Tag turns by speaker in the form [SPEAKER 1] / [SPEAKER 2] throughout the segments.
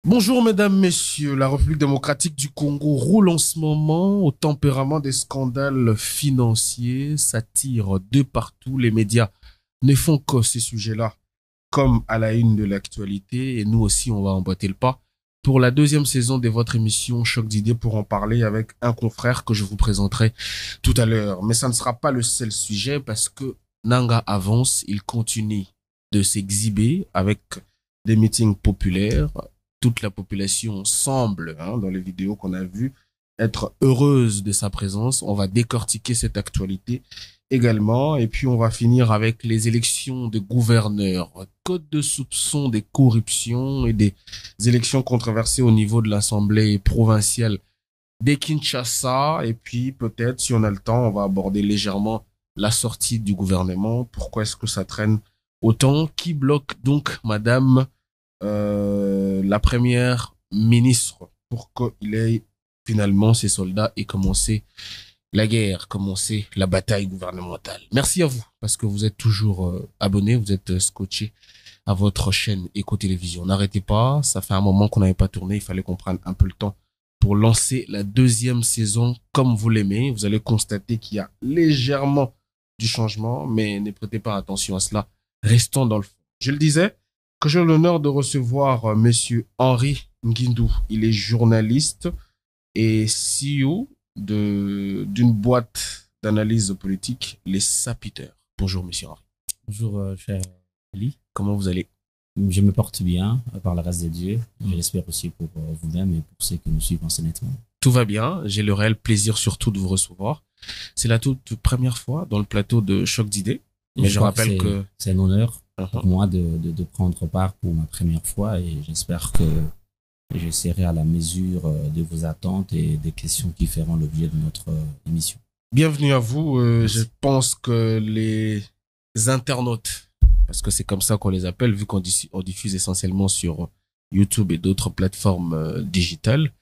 [SPEAKER 1] Bonjour mesdames, messieurs. La République démocratique du Congo roule en ce moment au tempérament des scandales financiers. Ça tire de partout. Les médias ne font que ces sujets-là comme à la une de l'actualité. Et nous aussi, on va emboîter le pas pour la deuxième saison de votre émission Choc d'idées pour en parler avec un confrère que je vous présenterai tout à l'heure. Mais ça ne sera pas le seul sujet parce que Nanga avance. Il continue de s'exhiber avec des meetings populaires. Toute la population semble, dans les vidéos qu'on a vues, être heureuse de sa présence. On va décortiquer cette actualité également. Et puis, on va finir avec les élections de gouverneurs. Code de soupçon des corruptions et des élections controversées au niveau de l'Assemblée provinciale des Kinshasa. Et puis, peut-être, si on a le temps, on va aborder légèrement la sortie du gouvernement. Pourquoi est-ce que ça traîne autant? Qui bloque donc, madame la première ministre pour qu'il ait finalement ses soldats et commencer la guerre, commencer la bataille gouvernementale. Merci à vous parce que vous êtes toujours abonnés, vous êtes scotchés à votre chaîne Éco Télévision. N'arrêtez pas, ça fait un moment qu'on n'avait pas tourné, il fallait qu'on prenne un peu le temps pour lancer la deuxième saison comme vous l'aimez. Vous allez constater qu'il y a légèrement du changement, mais ne prêtez pas attention à cela. Restons dans le fond. Je le disais, que j'ai l'honneur de recevoir monsieur Henri Nguindou. Il est journaliste et CEO d'une boîte d'analyse politique, les Sapiteurs. Bonjour monsieur Henri.
[SPEAKER 2] Bonjour cher Ali.
[SPEAKER 1] Comment vous allez?
[SPEAKER 2] Je me porte bien par la grâce de Dieu. Je l'espère aussi pour vous-même et pour ceux qui nous suivent en ce nettement.
[SPEAKER 1] Tout va bien. J'ai le réel plaisir surtout de vous recevoir. C'est la toute première fois dans le plateau de Choc d'idées. Mais je rappelle que
[SPEAKER 2] c'est un honneur pour moi de prendre part pour ma première fois et j'espère que je serai à la mesure de vos attentes et des questions qui feront l'objet de notre émission.
[SPEAKER 1] Bienvenue à vous. Je pense que les internautes, parce que c'est comme ça qu'on les appelle, vu qu'on diffuse essentiellement sur YouTube et d'autres plateformes digitales,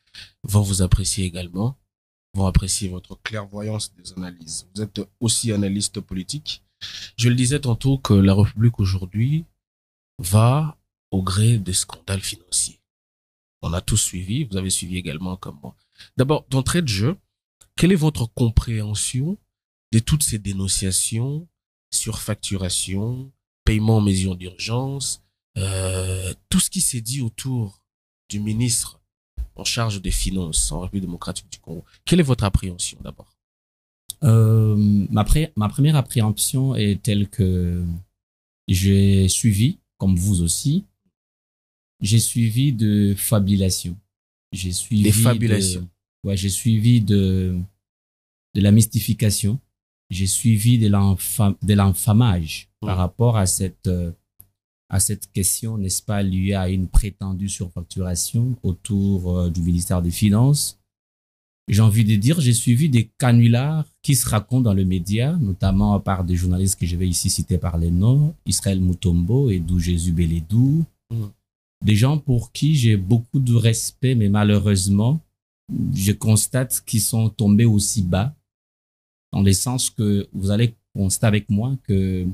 [SPEAKER 1] vont vous apprécier également, vont apprécier votre clairvoyance des analyses. Vous êtes aussi analyste politique. Je le disais tantôt que la République aujourd'hui va au gré des scandales financiers. On a tous suivi, vous avez suivi également comme moi. D'abord, d'entrée de jeu, quelle est votre compréhension de toutes ces dénonciations, surfacturation, paiement en mesure d'urgence, tout ce qui s'est dit autour du ministre en charge des finances en République démocratique du Congo? Quelle est votre appréhension d'abord?
[SPEAKER 2] Ma première appréhension est telle que j'ai suivi, comme vous aussi, j'ai suivi de fabulation. J'ai suivi
[SPEAKER 1] des fabulations.
[SPEAKER 2] J'ai suivi de la mystification. J'ai suivi de l'enfamage par rapport à cette question, n'est-ce pas, liée à une prétendue surfacturation autour du ministère des Finances. J'ai envie de dire, j'ai suivi des canulars qui se racontent dans le média, notamment par des journalistes que je vais ici citer par les noms, Israël Mutombo et Dou Jésus Beledou. Des gens pour qui j'ai beaucoup de respect, mais malheureusement, je constate qu'ils sont tombés aussi bas, dans le sens que vous allez constater avec moi que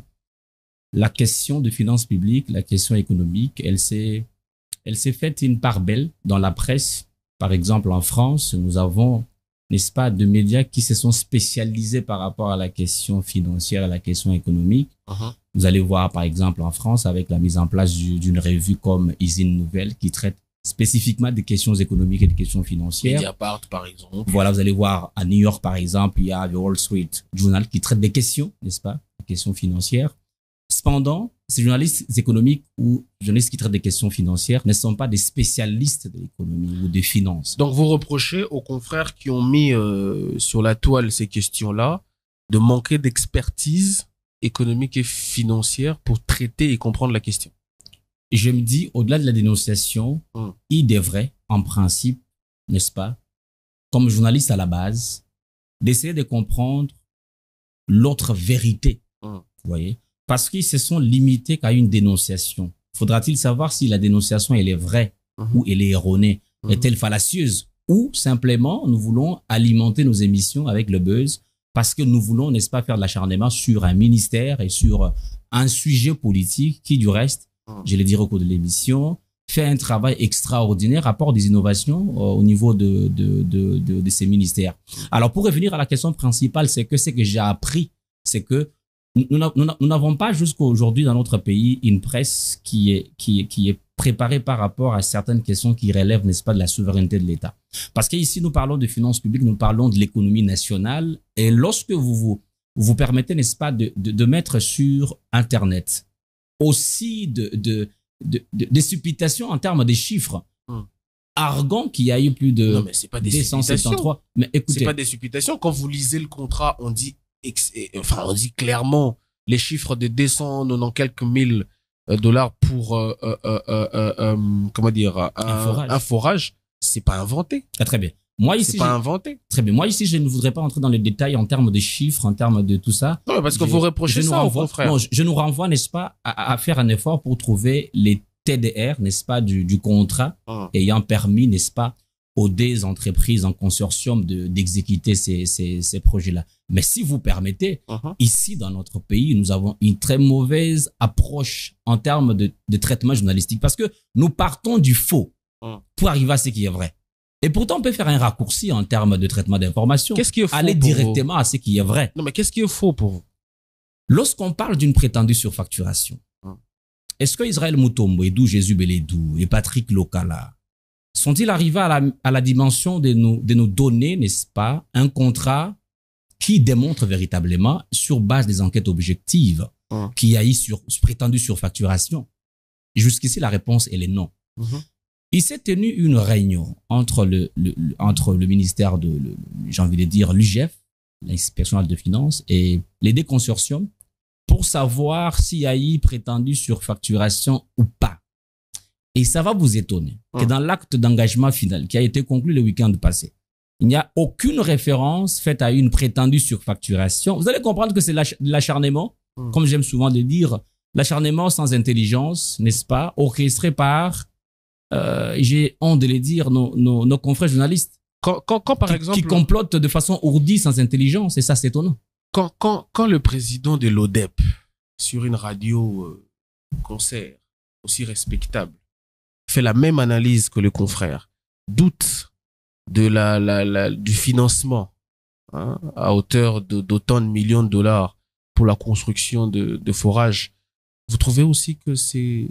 [SPEAKER 2] la question de finances publiques, la question économique, elle s'est faite une part belle dans la presse. Par exemple, en France, nous avons, n'est-ce pas, de médias qui se sont spécialisés par rapport à la question financière, à la question économique. Vous allez voir, par exemple, en France, avec la mise en place d'une revue comme Usine Nouvelle, qui traite spécifiquement des questions économiques et des questions financières.
[SPEAKER 1] Mediapart, par exemple.
[SPEAKER 2] Voilà, vous allez voir, à New York, par exemple, il y a The Wall Street Journal qui traite des questions, n'est-ce pas, des questions financières. Cependant, ces journalistes économiques ou journalistes qui traitent des questions financières ne sont pas des spécialistes de l'économie ou des finances.
[SPEAKER 1] Donc, vous reprochez aux confrères qui ont mis sur la toile ces questions-là de manquer d'expertise économique et financière pour traiter et comprendre la question.
[SPEAKER 2] Je me dis, au-delà de la dénonciation, il devrait, en principe, n'est-ce pas, comme journaliste à la base, d'essayer de comprendre l'autre vérité. Vous voyez? Parce qu'ils se sont limités qu'à une dénonciation. Faudra-t-il savoir si la dénonciation, elle est vraie ou elle est erronée? Est-elle fallacieuse? Ou simplement, nous voulons alimenter nos émissions avec le buzz parce que nous voulons, n'est-ce pas, faire de l'acharnement sur un ministère et sur un sujet politique qui, du reste, je l'ai dit au cours de l'émission, fait un travail extraordinaire, apporte des innovations au niveau de ces ministères. Alors, pour revenir à la question principale, c'est que ce que j'ai appris, c'est que nous n'avons pas jusqu'à aujourd'hui dans notre pays une presse qui est préparée par rapport à certaines questions qui relèvent, n'est-ce pas, de la souveraineté de l'État. Parce qu'ici, nous parlons de finances publiques, nous parlons de l'économie nationale. Et lorsque vous permettez, n'est-ce pas, de mettre sur Internet aussi des supputations en termes de chiffres, argant qu'il y a eu plus de
[SPEAKER 1] non, mais c'est pas des
[SPEAKER 2] 273. Mais écoutez,
[SPEAKER 1] c'est pas des supputations. Quand vous lisez le contrat, on dit clairement les chiffres de 290 quelques mille dollars pour comment dire un forage, c'est pas inventé.
[SPEAKER 2] Ah, très bien. Moi ici,
[SPEAKER 1] c'est pas inventé.
[SPEAKER 2] Très bien. Moi ici, je ne voudrais pas entrer dans les détails en termes de chiffres, en termes de tout ça.
[SPEAKER 1] Non, parce que vous reprochez ça aux confrères.
[SPEAKER 2] Non, je nous renvoie, n'est-ce pas, à faire un effort pour trouver les TDR, n'est-ce pas, du contrat ayant permis, n'est-ce pas, aux des entreprises en consortium d'exécuter ces projets-là. Mais si vous permettez, ici dans notre pays, nous avons une très mauvaise approche en termes de traitement journalistique parce que nous partons du faux pour arriver à ce qui est vrai. Et pourtant, on peut faire un raccourci en termes de traitement d'information.
[SPEAKER 1] Qu'est-ce qui est faux
[SPEAKER 2] aller
[SPEAKER 1] pour
[SPEAKER 2] directement à ce qui est vrai.
[SPEAKER 1] Non, mais qu'est-ce qui est faux pour vous?
[SPEAKER 2] Lorsqu'on parle d'une prétendue surfacturation, est-ce que Israël Mutombo, Edou Jésus Beledou et Patrick Lokala sont-ils arrivés à la dimension de nous donner, n'est-ce pas, un contrat qui démontre véritablement, sur base des enquêtes objectives, qu'il y a eu prétendue surfacturation? Jusqu'ici, la réponse, elle est non. Il s'est tenu une réunion entre le ministère j'ai envie de dire, l'UGF, l'inspection de finances, et les deux consortiums pour savoir s'il y a eu prétendue surfacturation ou pas. Et ça va vous étonner que dans l'acte d'engagement final qui a été conclu le week-end passé, il n'y a aucune référence faite à une prétendue surfacturation. Vous allez comprendre que c'est l'acharnement, comme j'aime souvent le dire, l'acharnement sans intelligence, n'est-ce pas, orchestré par, j'ai honte de le dire, nos confrères journalistes.
[SPEAKER 1] Quand par exemple,
[SPEAKER 2] qui complotent de façon ourdie sans intelligence, et ça c'est étonnant.
[SPEAKER 1] Quand le président de l'ODEP, sur une radio concert aussi respectable, fait la même analyse que le confrère, doute du financement à hauteur d'autant de millions de dollars pour la construction de forages, vous trouvez aussi que c'est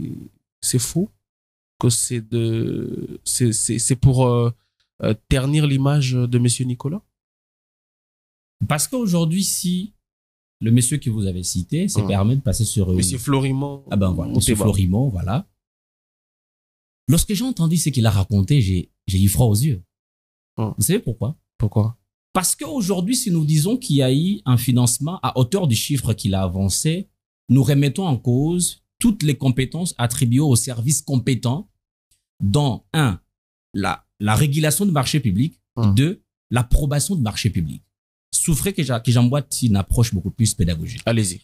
[SPEAKER 1] faux, que c'est pour ternir l'image de monsieur Nicolas?
[SPEAKER 2] Parce qu'aujourd'hui, si le monsieur que vous avez cité se permet de passer sur...
[SPEAKER 1] Monsieur Florimond.
[SPEAKER 2] Ah ben voilà, monsieur Florimond, voilà. Lorsque j'ai entendu ce qu'il a raconté, j'ai eu froid aux yeux. Vous savez pourquoi?
[SPEAKER 1] Pourquoi?
[SPEAKER 2] Parce qu'aujourd'hui, si nous disons qu'il y a eu un financement à hauteur du chiffre qu'il a avancé, nous remettons en cause toutes les compétences attribuées aux services compétents, dont 1, la régulation du marché public, 2, l'approbation du marché public. Souffrez que j'emboîte une approche beaucoup plus pédagogique.
[SPEAKER 1] Allez-y.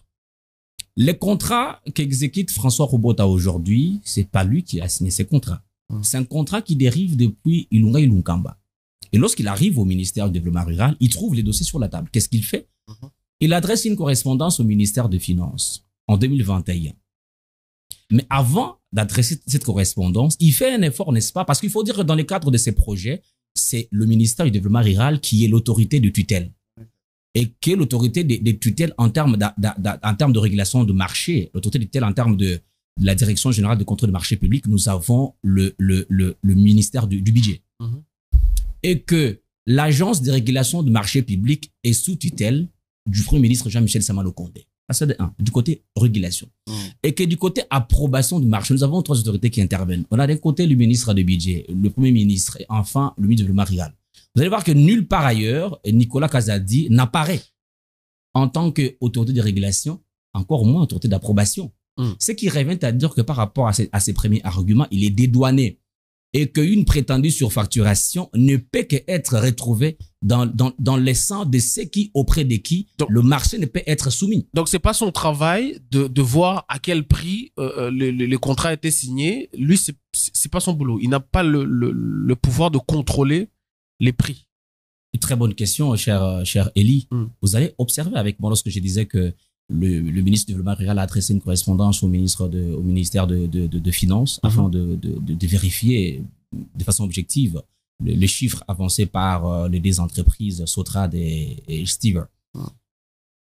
[SPEAKER 2] Les contrats qu'exécute François Robota aujourd'hui, c'est pas lui qui a signé ces contrats. C'est un contrat qui dérive depuis Ilunga Ilunkamba. Et lorsqu'il arrive au ministère du Développement Rural, il trouve les dossiers sur la table. Qu'est-ce qu'il fait? Il adresse une correspondance au ministère des Finances en 2021. Mais avant d'adresser cette correspondance, il fait un effort, n'est-ce pas? Parce qu'il faut dire que dans le cadre de ces projets, c'est le ministère du Développement Rural qui est l'autorité de tutelle. Et qui est l'autorité des tutelles en termes de régulation de marché, l'autorité de tutelle en termes de la Direction générale de contrôle des marchés publics, nous avons le ministère du budget. Et que l'agence de régulation de marché public est sous tutelle du Premier ministre Jean-Michel Sama Condé. Ça, c'est du côté régulation. Et que du côté approbation du marché, nous avons 3 autorités qui interviennent. On a d'un côté le ministre du budget, le Premier ministre et enfin le ministre du Développement rural. Vous allez voir que nulle part ailleurs, Nicolas Kazadi n'apparaît en tant qu'autorité de régulation, encore moins autorité d'approbation. Ce qui revient à dire que par rapport à ces premiers arguments, il est dédouané et qu'une prétendue surfacturation ne peut qu'être retrouvée dans les sangs de ceux qui, auprès de qui, donc, le marché ne peut être soumis.
[SPEAKER 1] Donc, c'est pas son travail de voir à quel prix le contrat a été signé. Lui, c'est pas son boulot. Il n'a pas le pouvoir de contrôler les prix.
[SPEAKER 2] Une très bonne question, cher Elie. Vous allez observer avec moi lorsque je disais que le ministre du Développement rural a adressé une correspondance au ministère de Finances afin de vérifier de façon objective les chiffres avancés par les deux entreprises, Sotrad et Stever.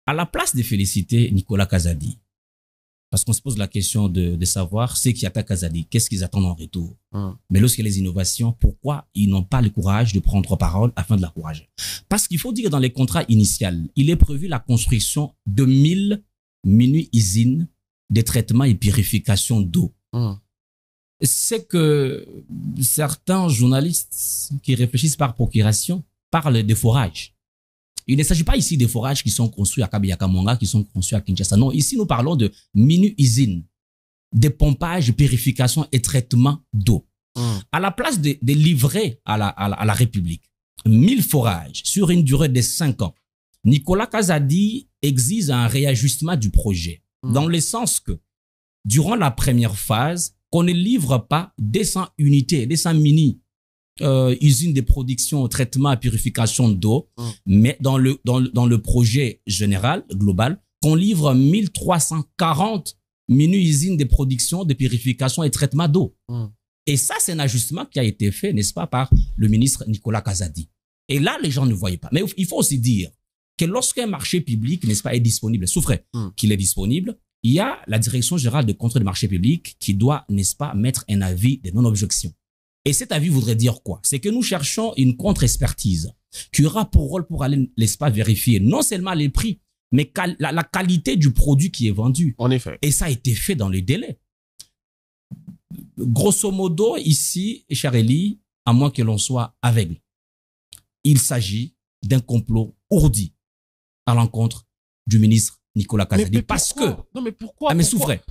[SPEAKER 2] À la place de féliciter Nicolas Kazadi, parce qu'on se pose la question de savoir ceux qui attaquent Kazadi, qu'est-ce qu'ils attendent en retour. Mais lorsqu'il y a les innovations, pourquoi ils n'ont pas le courage de prendre parole afin de l'encourager? Parce qu'il faut dire que dans les contrats initiaux, il est prévu la construction de 1000 mini-usines de traitement et purification d'eau. C'est que certains journalistes qui réfléchissent par procuration parlent de forage. Il ne s'agit pas ici des forages qui sont construits à Kabiyakamanga, qui sont construits à Kinshasa. Non, ici, nous parlons de mini-usines, de pompage, purification et traitement d'eau. À la place de livrer à la République 1000 forages sur une durée de 5 ans, Nicolas Kazadi exige un réajustement du projet, dans le sens que, durant la première phase, qu'on ne livre pas 200 unités, 200 mini usine de production, traitement et purification d'eau, mais dans le projet général, global, qu'on livre 1340 mini-usines de production, de purification et traitement d'eau. Et ça, c'est un ajustement qui a été fait, n'est-ce pas, par le ministre Nicolas Kazadi. Et là, les gens ne voyaient pas. Mais il faut aussi dire que lorsqu'un marché public, n'est-ce pas, est disponible, sous frais, qu'il est disponible, il y a la Direction générale de contrôle des marchés publics qui doit, n'est-ce pas, mettre un avis de non-objection. Et cet avis voudrait dire quoi? C'est que nous cherchons une contre-expertise qui aura pour rôle pour aller, n'est-ce pas, vérifier non seulement les prix, mais la qualité du produit qui est vendu.
[SPEAKER 1] En effet.
[SPEAKER 2] Et ça a été fait dans les délais. Grosso modo, ici, cher Elie, à moins que l'on soit aveugle, il s'agit d'un complot ourdi à l'encontre du ministre Nicolas Kazadi. Parce que...
[SPEAKER 1] Non, mais pourquoi?
[SPEAKER 2] Ah, mais souffrez.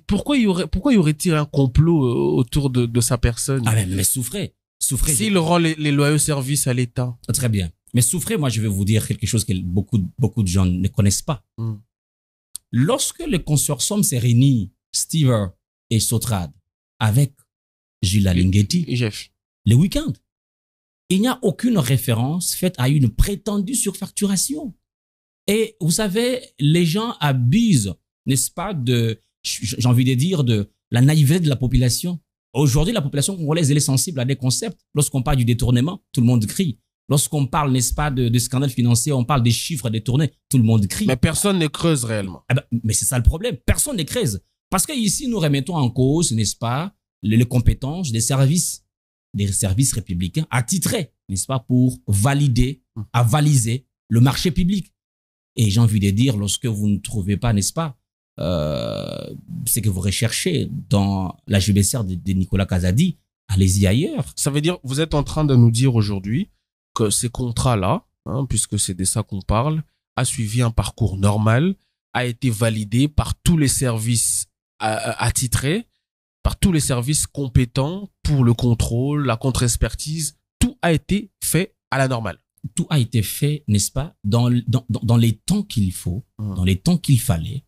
[SPEAKER 1] Pourquoi y aurait-il un complot autour de sa personne?
[SPEAKER 2] Ah, mais souffrez.
[SPEAKER 1] S'il rend les loyaux services à l'État.
[SPEAKER 2] Très bien. Mais souffrez, moi, je vais vous dire quelque chose que beaucoup de gens ne connaissent pas. Lorsque le consortium s'est réuni, Stever et Sotrad, avec Gilles Alinghetti, le week-end, il n'y a aucune référence faite à une prétendue surfacturation. Et vous savez, les gens abusent, n'est-ce pas, j'ai envie de dire, de la naïveté de la population. Aujourd'hui, la population congolaise, elle est sensible à des concepts. Lorsqu'on parle du détournement, tout le monde crie. Lorsqu'on parle, n'est-ce pas, de scandales financiers, on parle des chiffres détournés, tout le monde crie.
[SPEAKER 1] Mais personne ne creuse réellement.
[SPEAKER 2] Ah ben, mais c'est ça le problème. Personne ne creuse. Parce que ici, nous remettons en cause, n'est-ce pas, les compétences des services républicains attitrés, n'est-ce pas, pour valider, avaliser le marché public. Et j'ai envie de dire, lorsque vous ne trouvez pas, n'est-ce pas, ce que vous recherchez dans la judiciaire de Nicolas Kazadi, allez-y ailleurs.
[SPEAKER 1] Ça veut dire, vous êtes en train de nous dire aujourd'hui que ces contrats-là, puisque c'est de ça qu'on parle, a suivi un parcours normal, a été validé par tous les services attitrés, par tous les services compétents pour le contrôle, la contre-expertise. Tout a été fait à la normale.
[SPEAKER 2] Tout a été fait, n'est-ce pas, dans les temps qu'il faut, dans les temps qu'il fallait.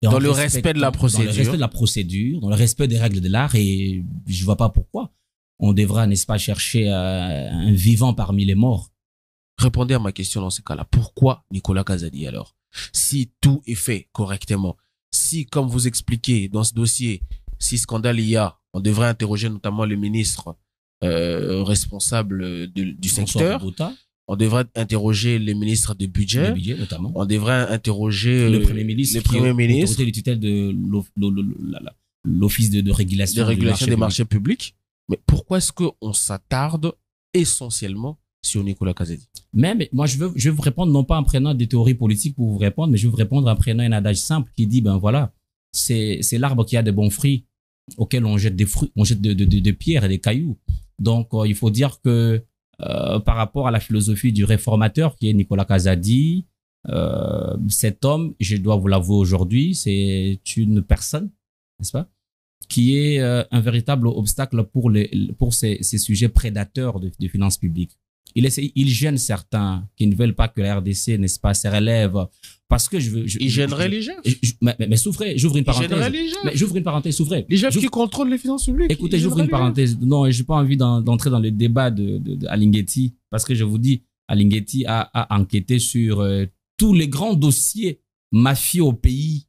[SPEAKER 1] Dans le respect de la procédure.
[SPEAKER 2] Dans le respect de la procédure, dans le respect des règles de l'art. Et je ne vois pas pourquoi on devra, n'est-ce pas, chercher un vivant parmi les morts.
[SPEAKER 1] Répondez à ma question dans ce cas-là. Pourquoi Nicolas Kazadi alors? Si tout est fait correctement, si, comme vous expliquez dans ce dossier, si scandale il y a, on devrait interroger notamment le ministre responsable du secteur. On devrait interroger les ministres du budget,
[SPEAKER 2] notamment.
[SPEAKER 1] On devrait interroger
[SPEAKER 2] le Premier ministre,
[SPEAKER 1] l'autorité
[SPEAKER 2] du tutelle de l'Office de régulation,
[SPEAKER 1] des marchés publics. Mais pourquoi est-ce qu'on s'attarde essentiellement sur Nicolas Kazadi?
[SPEAKER 2] Mais moi, je vais vous répondre non pas en prenant des théories politiques pour vous répondre, mais je vais vous répondre en prenant un adage simple qui dit, ben voilà, c'est l'arbre qui a de bons fruits auquel on jette des fruits, on jette de pierres et des cailloux. Donc, il faut dire que par rapport à la philosophie du réformateur qui est Nicolas Kazadi, cet homme, je dois vous l'avouer aujourd'hui, c'est une personne, n'est-ce pas, qui est un véritable obstacle pour ces sujets prédateurs de finances publiques. Il gêne certains qui ne veulent pas que la RDC, n'est-ce pas, se relève. Parce que
[SPEAKER 1] il gênerait les gens.
[SPEAKER 2] Mais souffrez, j'ouvre une parenthèse. Mais j'ouvre une parenthèse, souffrez.
[SPEAKER 1] Les gens qui contrôlent les finances publiques.
[SPEAKER 2] Écoutez, j'ouvre une parenthèse. Non, j'ai pas envie d'entrer dans le débat de Alinghetti. Parce que je vous dis, Alinghetti a enquêté sur tous les grands dossiers mafie au pays,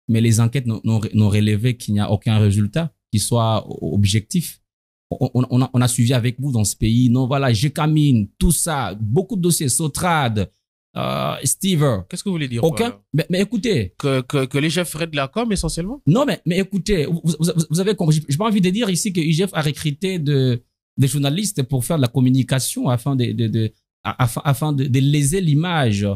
[SPEAKER 2] mais les enquêtes n'ont révélé qu'il n'y a aucun résultat qui soit objectif. On a suivi avec vous dans ce pays. Non, voilà, Gécamine, tout ça, beaucoup de dossiers, Sotrade, Steve.
[SPEAKER 1] Qu'est-ce que vous voulez dire?
[SPEAKER 2] Aucun. Mais écoutez.
[SPEAKER 1] Que les chefs feraient de la com essentiellement?
[SPEAKER 2] Non, mais écoutez, vous avez compris. J'ai pas envie de dire ici que IGF a recruté des journalistes pour faire de la communication afin de léser l'image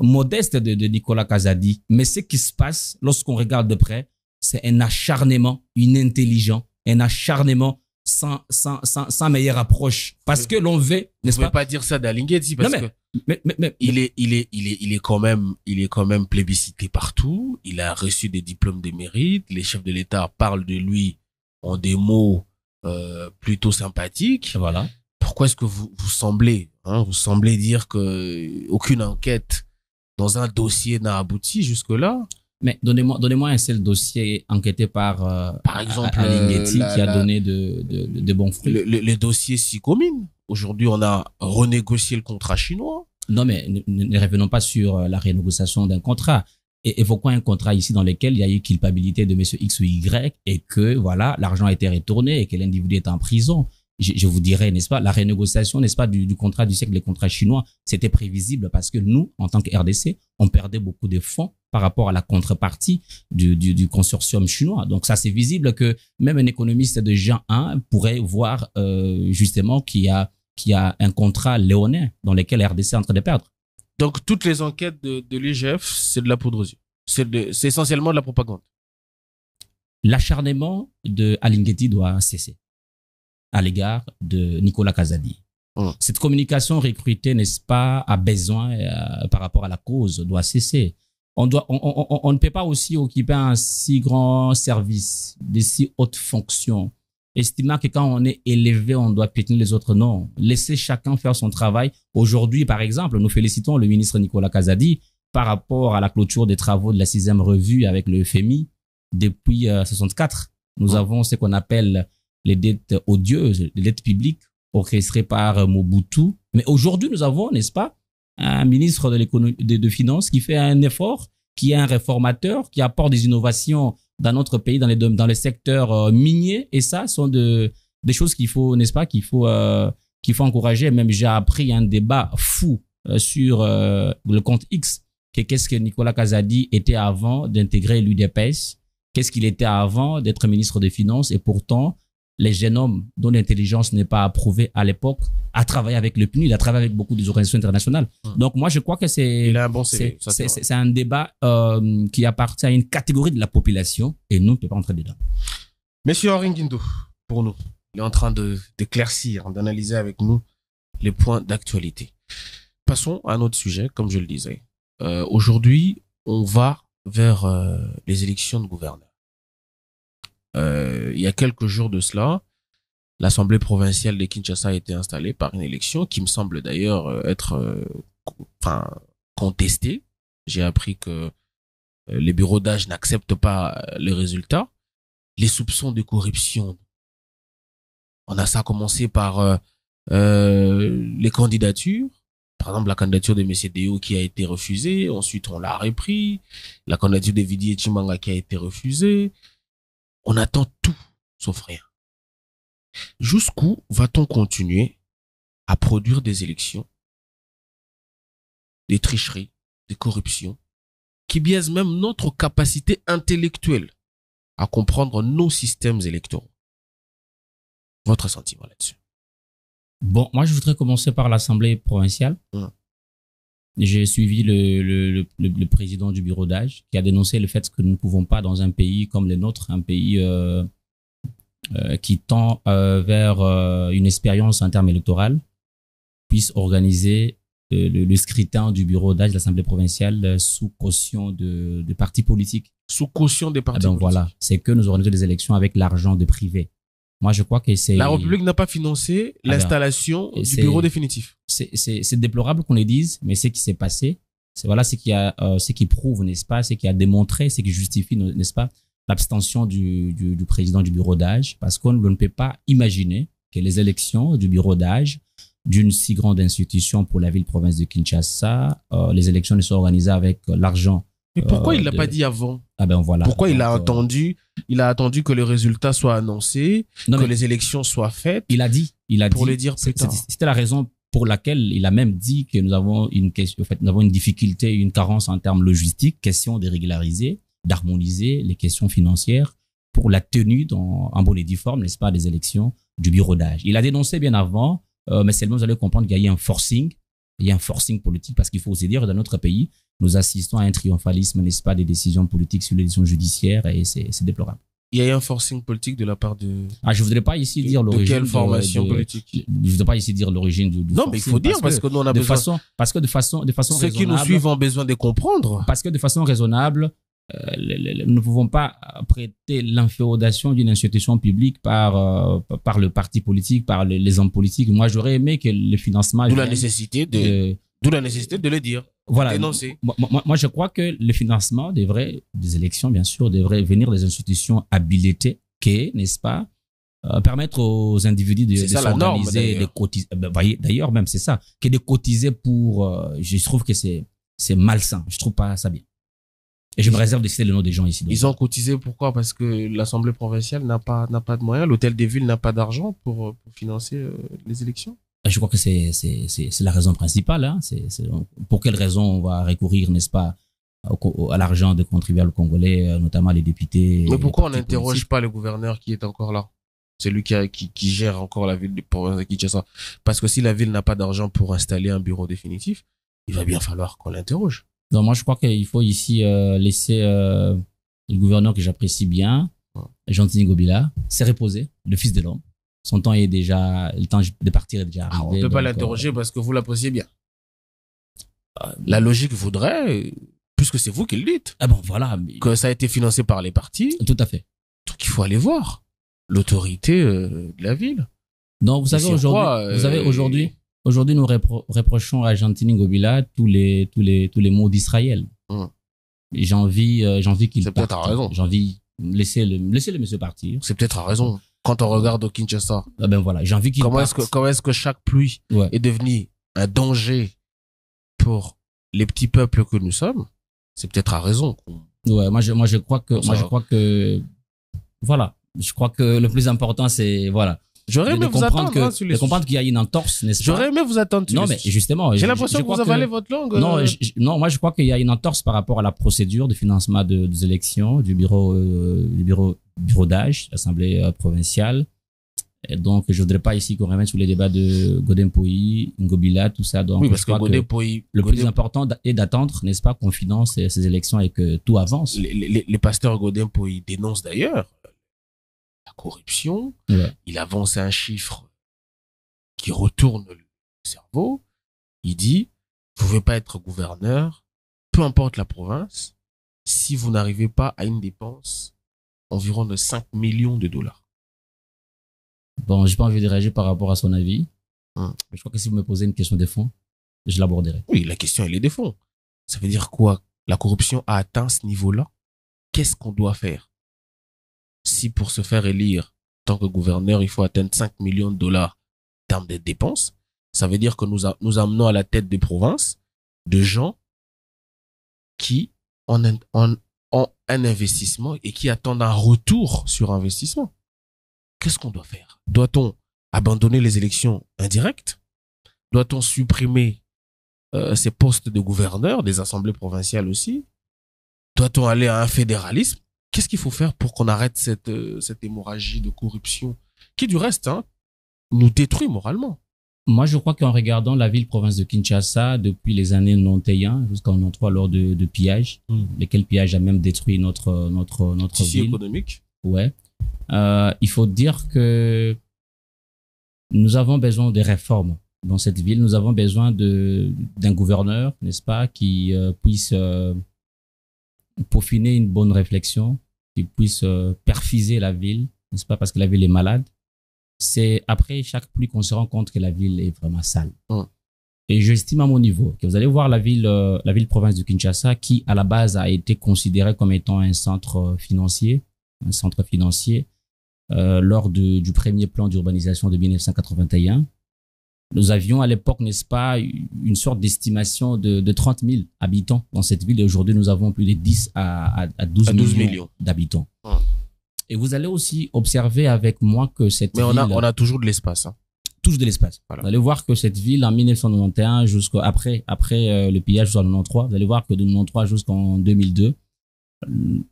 [SPEAKER 2] modeste de Nicolas Kazadi. Mais ce qui se passe lorsqu'on regarde de près, c'est un acharnement inintelligent, un acharnement sans meilleure approche. Parce que l'on veut, n'est-ce pas?
[SPEAKER 1] Vous pouvez pas dire ça d'Alinguetti parce que il est quand même plébiscité partout. Il a reçu des diplômes de mérite. Les chefs de l'État parlent de lui en des mots plutôt sympathiques.
[SPEAKER 2] Voilà.
[SPEAKER 1] Pourquoi est-ce que vous semblez dire que aucune enquête dans un dossier n'a abouti jusque-là?
[SPEAKER 2] Mais donnez-moi un seul dossier enquêté par exemple Alinguetti qui a donné de bons fruits.
[SPEAKER 1] Le dossier Sicomine. Aujourd'hui, on a renégocié le contrat chinois.
[SPEAKER 2] Non, mais ne revenons pas sur la renégociation d'un contrat. Et évoquons un contrat ici dans lequel il y a eu culpabilité de monsieur X ou Y et que, voilà, l'argent a été retourné et que l'individu est en prison. Je vous dirais, n'est-ce pas, la renégociation, n'est-ce pas, du contrat du siècle, les contrats chinois, c'était prévisible parce que nous, en tant que RDC, on perdait beaucoup de fonds par rapport à la contrepartie du consortium chinois. Donc ça, c'est visible que même un économiste de Jean 1 pourrait voir justement qu'il y a un contrat léonin dans lequel RDC est en train de perdre.
[SPEAKER 1] Donc toutes les enquêtes de l'IGF, c'est de la poudre aux yeux. C'est essentiellement de la propagande.
[SPEAKER 2] L'acharnement de Alinguetti doit cesser à l'égard de Nicolas Kazadi. Cette communication recrutée, n'est-ce pas, a besoin par rapport à la cause, doit cesser. On ne peut pas aussi occuper un si grand service, de si hautes fonctions, estimant que quand on est élevé, on doit piétiner les autres. Non, laissez chacun faire son travail. Aujourd'hui, par exemple, nous félicitons le ministre Nicolas Kazadi par rapport à la clôture des travaux de la 6e revue avec le FMI. Depuis 64, nous avons ce qu'on appelle les dettes odieuses, les dettes publiques orchestrées par Mobutu. Mais aujourd'hui, nous avons, n'est-ce pas, un ministre de l'économie, de finances qui fait un effort, qui est un réformateur, qui apporte des innovations dans notre pays, dans les secteurs miniers. Et ça sont des choses qu'il faut, n'est-ce pas, qu'il faut encourager. Même j'ai appris un débat fou sur le compte X. Qu'est-ce que Nicolas Kazadi était avant d'intégrer l'UDPS? Qu'est-ce qu'il était avant d'être ministre des Finances? Et pourtant, les jeunes hommes dont l'intelligence n'est pas approuvée à l'époque a travaillé avec le PNUD, a travaillé avec beaucoup des organisations internationales. Donc moi, je crois que c'est un débat qui appartient à une catégorie de la population et nous, on ne peut pas entrer dedans.
[SPEAKER 1] Monsieur Henri Guindo, pour nous, il est en train d'éclaircir, d'analyser avec nous les points d'actualité. Passons à un autre sujet, comme je le disais. Aujourd'hui, on va vers les élections de gouverneurs. Il y a quelques jours de cela, l'Assemblée provinciale de Kinshasa a été installée par une élection qui me semble d'ailleurs être contestée. J'ai appris que les bureaux d'âge n'acceptent pas les résultats. Les soupçons de corruption. On a ça commencé par les candidatures. Par exemple, la candidature de M. Deo qui a été refusée. Ensuite, on l'a repris. La candidature de Vidi Chimanga qui a été refusée. On attend tout, sauf rien. Jusqu'où va-t-on continuer à produire des élections, des tricheries, des corruptions, qui biaisent même notre capacité intellectuelle à comprendre nos systèmes électoraux? Votre sentiment là-dessus?
[SPEAKER 2] Bon, moi, je voudrais commencer par l'Assemblée provinciale. J'ai suivi le président du bureau d'âge qui a dénoncé le fait que nous ne pouvons pas, dans un pays comme le nôtre, un pays qui tend vers une expérience en termes électoraux, puisse organiser le scrutin du bureau d'âge de l'Assemblée provinciale sous caution de partis politiques.
[SPEAKER 1] Sous caution des partis politiques.
[SPEAKER 2] Voilà, c'est que nous organisons des élections avec l'argent de privés. Moi, je crois que c'est...
[SPEAKER 1] La République n'a pas financé l'installation du bureau définitif.
[SPEAKER 2] C'est déplorable qu'on le dise, mais ce qui s'est passé, c'est voilà ce qui prouve, n'est-ce pas, ce qui a démontré, ce qui justifie, n'est-ce pas, l'abstention du président du bureau d'âge, parce qu'on ne peut pas imaginer que les élections du bureau d'âge d'une si grande institution pour la ville-province de Kinshasa, les élections ne sont organisées avec l'argent
[SPEAKER 1] Mais pourquoi il l'a pas dit avant?
[SPEAKER 2] Ah ben voilà.
[SPEAKER 1] Pourquoi il a attendu que le résultat soit annoncé, que les élections soient faites?
[SPEAKER 2] Il a dit
[SPEAKER 1] pour le dire plus tard.
[SPEAKER 2] C'était la raison pour laquelle il a même dit que nous avons une question, en fait, nous avons une difficulté, une carence en termes logistiques, question de régulariser, d'harmoniser les questions financières pour la tenue en bonne et due forme, n'est-ce pas, des élections du bureau d'âge. Il a dénoncé bien avant, mais seulement vous allez comprendre qu'il y a eu un forcing. Il y a un forcing politique parce qu'il faut aussi dire que dans notre pays, nous assistons à un triomphalisme, n'est-ce pas, des décisions politiques sur les décisions judiciaires et c'est déplorable.
[SPEAKER 1] Il y a eu un forcing politique de la part de...
[SPEAKER 2] Je voudrais pas ici dire l'origine.
[SPEAKER 1] De quelle formation politique?
[SPEAKER 2] Je voudrais pas ici dire l'origine du
[SPEAKER 1] non, mais il faut dire parce que nous on a besoin.
[SPEAKER 2] Parce que de façon
[SPEAKER 1] ceux
[SPEAKER 2] raisonnable.
[SPEAKER 1] Qui nous suivent ont besoin de comprendre.
[SPEAKER 2] Parce que de façon raisonnable, nous ne pouvons pas prêter l'inféodation d'une institution publique par le parti politique, par les hommes politiques. Moi, j'aurais aimé que le financement...
[SPEAKER 1] D'où la nécessité de le dire.
[SPEAKER 2] Voilà.
[SPEAKER 1] Dénoncer.
[SPEAKER 2] Moi, je crois que le financement des élections, bien sûr, devrait venir des institutions habilitées, n'est-ce pas, permettre aux individus de s'organiser, de cotiser. D'ailleurs, même, c'est ça, que de cotiser pour... je trouve que c'est malsain. Je trouve pas ça bien. Et je me réserve de citer le nom des gens ici.
[SPEAKER 1] Ils ont cotisé pourquoi? Parce que l'Assemblée provinciale n'a pas de moyens, l'Hôtel des Villes n'a pas d'argent pour financer les élections.
[SPEAKER 2] Je crois que c'est la raison principale. Hein. Pour quelle raison on va recourir, n'est-ce pas, à l'argent des contribuables congolais, notamment les députés.
[SPEAKER 1] Mais pourquoi on n'interroge pas le gouverneur qui est encore là? C'est lui qui gère encore la ville de province de Kinshasa. Parce que si la ville n'a pas d'argent pour installer un bureau définitif, il va bien falloir qu'on l'interroge.
[SPEAKER 2] Non, moi, je crois qu'il faut ici laisser le gouverneur que j'apprécie bien, Jean-Tini Ngobila, s'est reposé, le fils de l'homme. Son temps est déjà, le temps de partir est déjà arrivé.
[SPEAKER 1] On ne peut pas l'interroger parce que vous l'appréciez bien. La logique voudrait, puisque c'est vous qui le dites,
[SPEAKER 2] voilà,
[SPEAKER 1] que ça a été financé par les partis.
[SPEAKER 2] Tout à fait.
[SPEAKER 1] Donc il faut aller voir l'autorité de la ville.
[SPEAKER 2] Non, vous savez aujourd'hui, nous reprochons à Jean-Tini Ngobila tous les maux d'Israël. J'ai envie qu'il parte.
[SPEAKER 1] C'est peut-être à raison.
[SPEAKER 2] J'ai envie laisser le monsieur partir.
[SPEAKER 1] C'est peut-être à raison. Quand on regarde au Kinshasa.
[SPEAKER 2] Voilà, j'ai envie qu'il parte.
[SPEAKER 1] Comment est-ce que chaque pluie est devenue un danger pour les petits peuples que nous sommes? C'est peut-être à raison.
[SPEAKER 2] Moi je crois que voilà, je crois que le plus important c'est voilà.
[SPEAKER 1] J'aurais aimé vous attendre
[SPEAKER 2] de comprendre qu'il y a une entorse, n'est-ce pas?
[SPEAKER 1] J'aurais aimé vous attendre.
[SPEAKER 2] Non, mais justement,
[SPEAKER 1] j'ai l'impression que vous avalez votre langue.
[SPEAKER 2] Non, moi je crois qu'il y a une entorse par rapport à la procédure de financement des élections du bureau d'âge, l'Assemblée provinciale. Et donc, je voudrais pas ici qu'on remette sur les débats de Godin Poyi, Ngobila, tout ça. Donc,
[SPEAKER 1] oui, parce que Godin Poyi,
[SPEAKER 2] le plus important est d'attendre, n'est-ce pas, qu'on finance ces élections et que tout avance.
[SPEAKER 1] Les pasteurs Godin Poyi dénoncent d'ailleurs la corruption. Il avance un chiffre qui retourne le cerveau. Il dit, vous ne pouvez pas être gouverneur, peu importe la province, si vous n'arrivez pas à une dépense environ de 5 millions de dollars.
[SPEAKER 2] Bon, j'ai pas envie de réagir par rapport à son avis. Mais je crois que si vous me posez une question de fond, je l'aborderai.
[SPEAKER 1] Oui, la question, elle est de fond. Ça veut dire quoi? La corruption a atteint ce niveau-là. Qu'est-ce qu'on doit faire? Si pour se faire élire en tant que gouverneur, il faut atteindre 5 millions de dollars en termes de dépenses, ça veut dire que nous amenons à la tête des provinces de gens qui ont un investissement et qui attendent un retour sur investissement. Qu'est-ce qu'on doit faire? Doit-on abandonner les élections indirectes? Doit-on supprimer ces postes de gouverneurs, des assemblées provinciales aussi? Doit-on aller à un fédéralisme? Qu'est-ce qu'il faut faire pour qu'on arrête cette hémorragie de corruption qui, du reste, nous détruit moralement?
[SPEAKER 2] Moi, je crois qu'en regardant la ville-province de Kinshasa depuis les années 91 jusqu'en 93 lors de pillages, lesquels pillages a même détruit notre
[SPEAKER 1] tissu
[SPEAKER 2] ville
[SPEAKER 1] économique.
[SPEAKER 2] Ouais. Il faut dire que nous avons besoin de réformes dans cette ville. Nous avons besoin d'un gouverneur, n'est-ce pas, qui puisse peaufiner une bonne réflexion, qui puisse perfiser la ville, n'est-ce pas, parce que la ville est malade. C'est après chaque pluie qu'on se rend compte que la ville est vraiment sale. Et j'estime à mon niveau que vous allez voir la ville-province de Kinshasa, qui à la base a été considérée comme étant un centre financier, lors du premier plan d'urbanisation de 1981. Nous avions à l'époque, n'est-ce pas, une sorte d'estimation de 30 000 habitants dans cette ville. Et aujourd'hui, nous avons plus de 10 à 12 millions d'habitants.
[SPEAKER 1] Ouais.
[SPEAKER 2] Et vous allez aussi observer avec moi que cette ville...
[SPEAKER 1] Mais on a toujours de l'espace. Hein.
[SPEAKER 2] Toujours de l'espace.
[SPEAKER 1] Voilà.
[SPEAKER 2] Vous allez voir que cette ville, en 1991, jusqu'après le pillage jusqu'en 93, vous allez voir que de 93 jusqu'en 2002,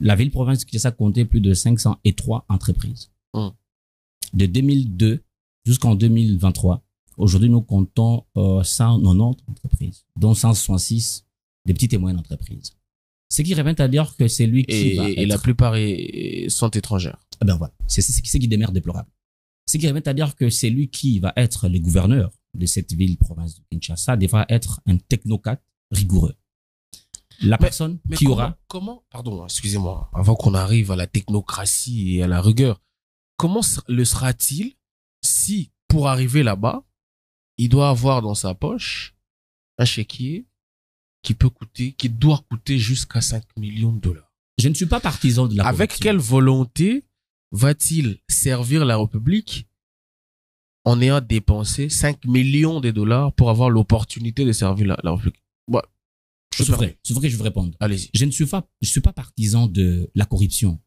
[SPEAKER 2] la ville-province de Kinshasa comptait plus de 503 entreprises. De 2002 jusqu'en 2023, aujourd'hui, nous comptons 190 entreprises, dont 166 des petites et moyennes entreprises. Ce qui revient à dire que c'est lui qui va être...
[SPEAKER 1] Et la plupart sont étrangères.
[SPEAKER 2] Ah ben voilà, c'est ce qui demeure déplorable. Ce qui revient à dire que c'est lui qui va être le gouverneur de cette ville-province de Kinshasa devra être un technocrate rigoureux. La personne qui aura...
[SPEAKER 1] Pardon, excusez-moi, avant qu'on arrive à la technocratie et à la rigueur, comment le sera-t-il si, pour arriver là-bas, il doit avoir dans sa poche un chéquier qui doit coûter jusqu'à 5 millions de dollars?
[SPEAKER 2] Je ne suis pas partisan de la corruption.
[SPEAKER 1] Avec quelle volonté va-t-il servir la République en ayant dépensé 5 millions de dollars pour avoir l'opportunité de servir la République? Ouais.
[SPEAKER 2] C'est vrai que je veux répondre.
[SPEAKER 1] Allez-y.
[SPEAKER 2] Je ne suis pas partisan de la corruption.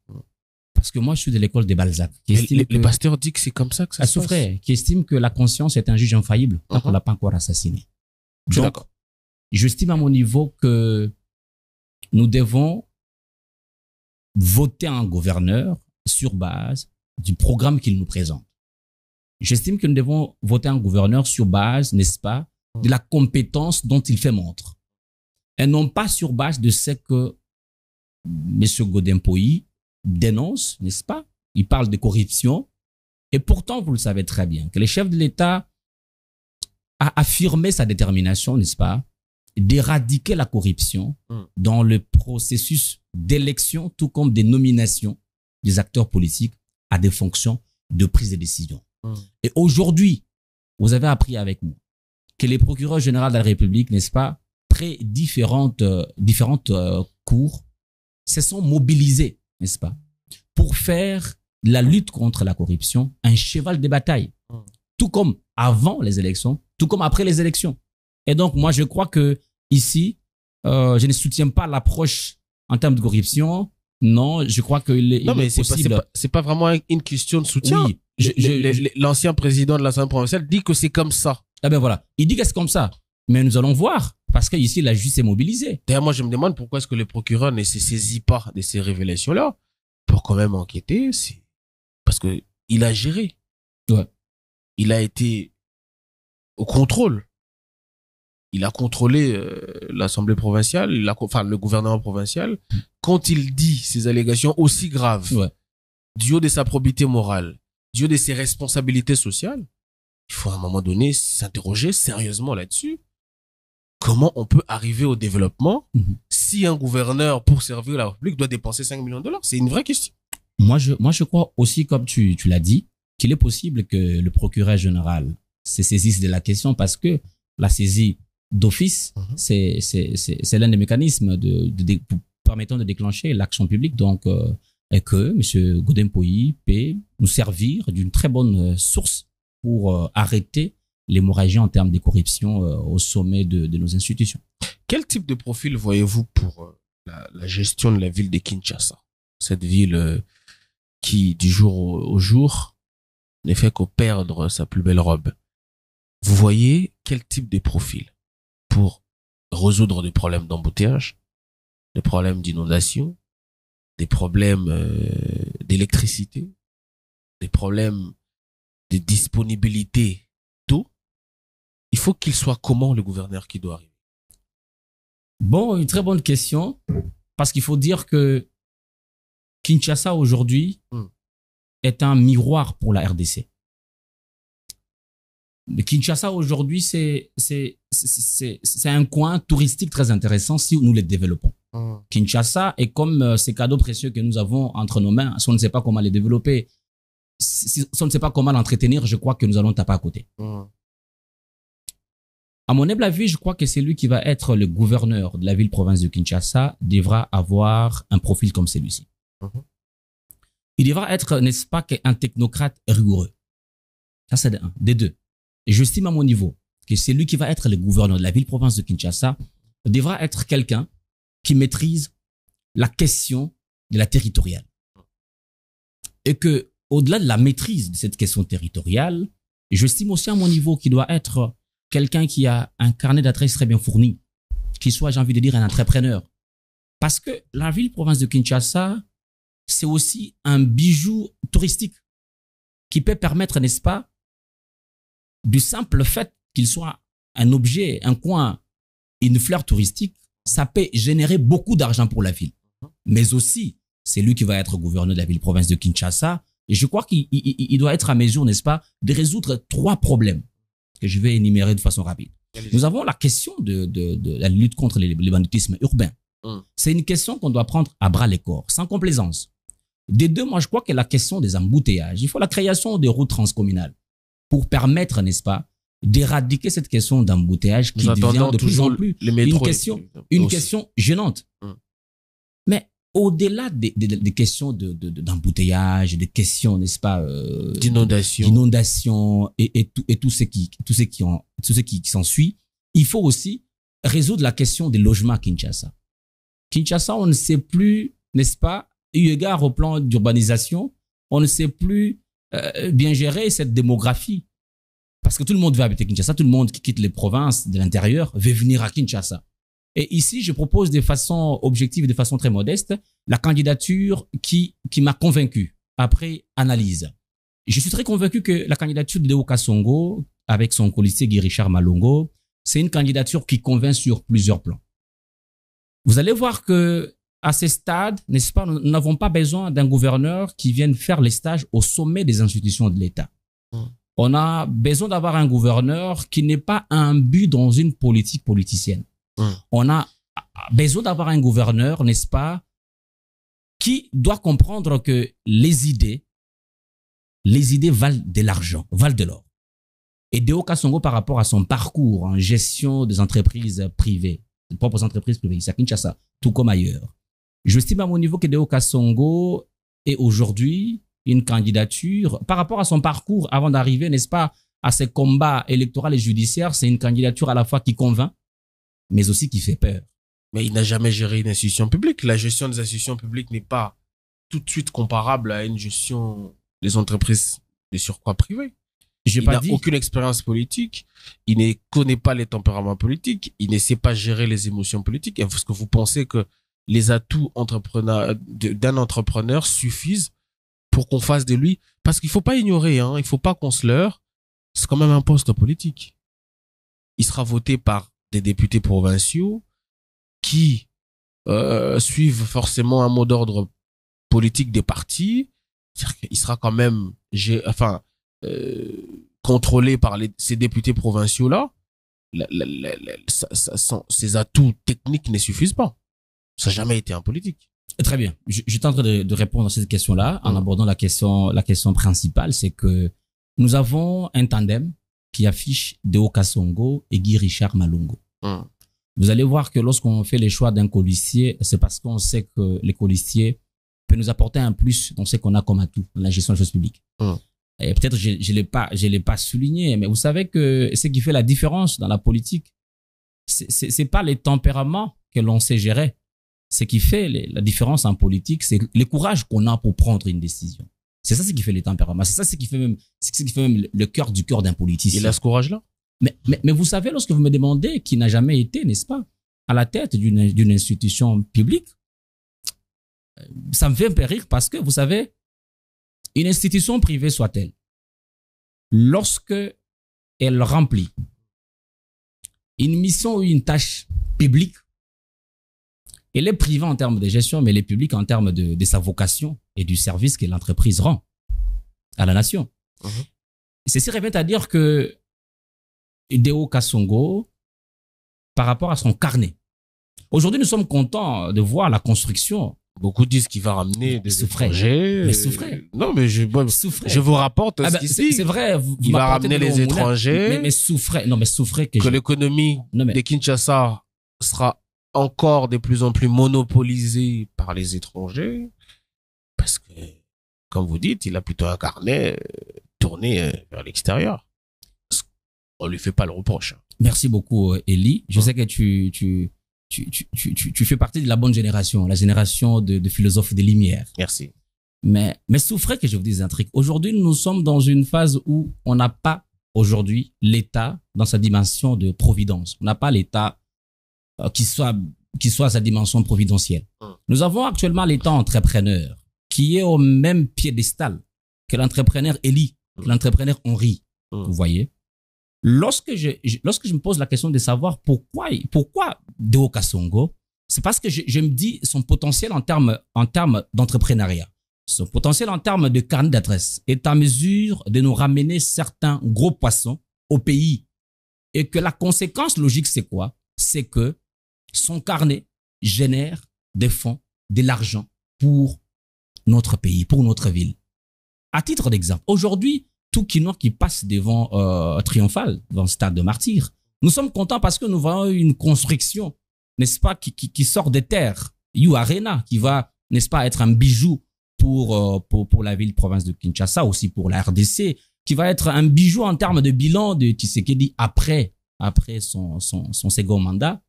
[SPEAKER 2] Parce que moi, je suis de l'école des Balzac.
[SPEAKER 1] Le pasteur dit que c'est comme ça que ça se passe.
[SPEAKER 2] Qui estime que la conscience est un juge infaillible tant qu'on l'a pas encore assassiné.
[SPEAKER 1] Je suis d'accord.
[SPEAKER 2] J'estime à mon niveau que nous devons voter un gouverneur sur base du programme qu'il nous présente. J'estime que nous devons voter un gouverneur sur base, n'est-ce pas, de la compétence dont il fait montre. Et non pas sur base de ce que M. Godin-Poyi dénonce, n'est-ce pas? Il parle de corruption. Et pourtant, vous le savez très bien, que le chef de l'État a affirmé sa détermination, n'est-ce pas, d'éradiquer la corruption dans le processus d'élection, tout comme des nominations des acteurs politiques à des fonctions de prise de décision. Et aujourd'hui, vous avez appris avec nous que les procureurs généraux de la République, n'est-ce pas, très différentes cours, se sont mobilisés, n'est-ce pas, pour faire la lutte contre la corruption un cheval de bataille, tout comme avant les élections, tout comme après les élections. Et donc, moi, je crois que ici, je ne soutiens pas l'approche en termes de corruption. Non, je crois qu'il est possible.
[SPEAKER 1] C'est pas vraiment une question de soutien.
[SPEAKER 2] Oui.
[SPEAKER 1] L'ancien président de l'Assemblée provinciale dit que c'est comme ça.
[SPEAKER 2] Ah ben voilà. Il dit que c'est comme ça. Mais nous allons voir. Parce que ici, la justice est mobilisée.
[SPEAKER 1] D'ailleurs, moi, je me demande pourquoi est-ce que le procureur ne se saisit pas de ces révélations-là pour quand même enquêter. Parce que il a géré.
[SPEAKER 2] Ouais.
[SPEAKER 1] Il a été au contrôle. Il a contrôlé l'Assemblée provinciale, le gouvernement provincial. Quand il dit ces allégations aussi graves, du haut de sa probité morale, du haut de ses responsabilités sociales, il faut à un moment donné s'interroger sérieusement là-dessus. Comment on peut arriver au développement si un gouverneur, pour servir la République, doit dépenser 5 millions de dollars? C'est une vraie question.
[SPEAKER 2] Moi, je crois aussi, comme tu l'as dit, qu'il est possible que le procureur général se saisisse de la question parce que la saisie d'office, c'est l'un des mécanismes permettant de déclencher l'action publique. Donc, et que M. Godin-Poyi peut nous servir d'une très bonne source pour arrêter l'hémorragie en termes de corruption au sommet de nos institutions.
[SPEAKER 1] Quel type de profil voyez-vous pour la gestion de la ville de Kinshasa? Cette ville qui, du jour au jour, ne fait que perdre sa plus belle robe. Vous voyez quel type de profil pour résoudre des problèmes d'embouteillage, des problèmes d'inondation, des problèmes d'électricité, des problèmes de disponibilité d'eau? Il faut qu'il soit comment le gouverneur qui doit arriver?
[SPEAKER 2] Bon, une très bonne question, parce qu'il faut dire que Kinshasa aujourd'hui est un miroir pour la RDC. Le Kinshasa aujourd'hui, c'est un coin touristique très intéressant si nous le développons. Kinshasa est comme ces cadeaux précieux que nous avons entre nos mains. Si on ne sait pas comment les développer, si on ne sait pas comment l'entretenir, je crois que nous allons taper à côté. À mon humble avis, je crois que c'est lui qui va être le gouverneur de la ville-province de Kinshasa devra avoir un profil comme celui-ci. Il devra être, n'est-ce pas, un technocrate rigoureux. Ça, c'est de un. De deux, et j'estime à mon niveau que celui qui va être le gouverneur de la ville-province de Kinshasa devra être quelqu'un qui maîtrise la question de la territoriale. Et que, au-delà de la maîtrise de cette question territoriale, j'estime aussi à mon niveau qu'il doit être quelqu'un qui a un carnet d'adresses très bien fourni, qui soit, j'ai envie de dire, un entrepreneur. Parce que la ville-province de Kinshasa, c'est aussi un bijou touristique qui peut permettre, n'est-ce pas, du simple fait qu'il soit un objet, un coin, une fleur touristique, ça peut générer beaucoup d'argent pour la ville. Mais aussi, c'est lui qui va être gouverneur de la ville-province de Kinshasa. Et je crois qu'il doit être à mesure, n'est-ce pas, de résoudre 3 problèmes que je vais énumérer de façon rapide. Nous avons la question de la lutte contre le banditisme urbain. C'est une question qu'on doit prendre à bras les corps, sans complaisance. Des deux, moi, je crois que la question des embouteillages, il faut la création des routes transcommunales pour permettre, n'est-ce pas, d'éradiquer cette question d'embouteillage qui devient de plus en plus une question gênante. Mais au-delà des questions d'embouteillage, des questions, n'est-ce pas, d'inondation et tout ce qui s'ensuit, il faut aussi résoudre la question des logements à Kinshasa. Kinshasa, on ne sait plus, n'est-ce pas, eu égard au plan d'urbanisation, on ne sait plus bien gérer cette démographie. Parce que tout le monde veut habiter Kinshasa, tout le monde qui quitte les provinces de l'intérieur veut venir à Kinshasa. Et ici, je propose de façon objective et de façon très modeste la candidature qui m'a convaincu après analyse. Je suis très convaincu que la candidature de Deo Kasongo, avec son colistier Guy Richard Malongo, c'est une candidature qui convainc sur plusieurs plans. Vous allez voir que à ce stade, n'est-ce pas, nous n'avons pas besoin d'un gouverneur qui vienne faire les stages au sommet des institutions de l'État. On a besoin d'avoir un gouverneur qui n'est pas imbu dans une politique politicienne. On a besoin d'avoir un gouverneur, n'est-ce pas, qui doit comprendre que les idées valent de l'argent, valent de l'or. Et Deo Kasongo, par rapport à son parcours en gestion des entreprises privées, des propres entreprises privées, ici à Kinshasa, tout comme ailleurs, j'estime à mon niveau que Deo Kasongo est aujourd'hui une candidature, par rapport à son parcours avant d'arriver, n'est-ce pas, à ses combats électoraux et judiciaires, c'est une candidature à la fois qui convainc, mais aussi qui fait peur.
[SPEAKER 1] Mais il n'a jamais géré une institution publique. La gestion des institutions publiques n'est pas tout de suite comparable à une gestion des entreprises de surcroît privées. Il n'a aucune expérience politique, il ne connaît pas les tempéraments politiques, il ne sait pas gérer les émotions politiques. Est-ce que vous pensez que les atouts d'un entrepreneur suffisent pour qu'on fasse de lui? Parce qu'il ne faut pas ignorer, il ne faut pas qu'on se leurre, c'est quand même un poste politique. Il sera voté par des députés provinciaux qui suivent forcément un mot d'ordre politique des partis. Il sera quand même contrôlé par ces députés provinciaux-là. Ces atouts techniques ne suffisent pas. Ça n'a jamais été un politique.
[SPEAKER 2] Très bien. Je tente de répondre à cette question-là en abordant la question principale, c'est que nous avons un tandem qui affiche Deo Kasongo et Guy Richard Malongo. Vous allez voir que lorsqu'on fait les choix d'un colistier, c'est parce qu'on sait que les colistiers peuvent nous apporter un plus dans ce qu'on a comme atout dans la gestion des choses publiques. Et peut-être je l'ai pas souligné, mais vous savez que ce qui fait la différence dans la politique, c'est pas les tempéraments que l'on sait gérer. Ce qui fait la différence en politique, c'est le courage qu'on a pour prendre une décision. C'est ça ce qui fait les tempéraments. C'est ça ce qui fait même le cœur du cœur d'un politicien.
[SPEAKER 1] Il a ce courage-là?
[SPEAKER 2] Mais vous savez, lorsque vous me demandez qui n'a jamais été, n'est-ce pas, à la tête d'une institution publique, ça me fait un peu rire parce que, vous savez, une institution privée soit-elle, lorsque elle remplit une mission ou une tâche publique, elle est privée en termes de gestion, mais elle est publique en termes de sa vocation et du service que l'entreprise rend à la nation. Ceci revient à dire que Deo Kasongo, par rapport à son carnet, aujourd'hui nous sommes contents de voir la construction.
[SPEAKER 1] Beaucoup disent qu'il va ramener des étrangers.
[SPEAKER 2] Mais souffrez.
[SPEAKER 1] Non, mais je vous rapporte ce qu'ici.
[SPEAKER 2] C'est vrai.
[SPEAKER 1] Il va ramener les étrangers.
[SPEAKER 2] Mais souffrez. Non, mais souffrez
[SPEAKER 1] que l'économie de Kinshasa sera encore de plus en plus monopolisée par les étrangers. Parce que, comme vous dites, il a plutôt un carnet tourné vers l'extérieur. On lui fait pas le reproche.
[SPEAKER 2] Merci beaucoup, Elie. Je sais que tu fais partie de la bonne génération, la génération de philosophes des Lumières.
[SPEAKER 1] Merci.
[SPEAKER 2] Mais souffrez que je vous dise un truc. Aujourd'hui, nous sommes dans une phase où on n'a pas aujourd'hui l'État dans sa dimension de providence. On n'a pas l'État qui soit à sa dimension providentielle. Nous avons actuellement l'État entrepreneur qui est au même piédestal que l'entrepreneur Elie, que l'entrepreneur Henri. Vous voyez? Lorsque je me pose la question de savoir pourquoi Deo Kasongo, c'est parce que je me dis son potentiel en termes d'entrepreneuriat, son potentiel en termes de carnet d'adresse est en mesure de nous ramener certains gros poissons au pays. Et que la conséquence logique, c'est quoi? C'est que son carnet génère des fonds, de l'argent pour notre pays, pour notre ville. À titre d'exemple, aujourd'hui, tout Quinois qui passe devant Triomphal, devant le stade de Martyrs, nous sommes contents parce que nous voyons une construction, n'est-ce pas, qui sort des terres. You Arena, qui va, n'est-ce pas, être un bijou pour la ville-province de Kinshasa, aussi pour la RDC, qui va être un bijou en termes de bilan de Tshisekedi après son second mandat.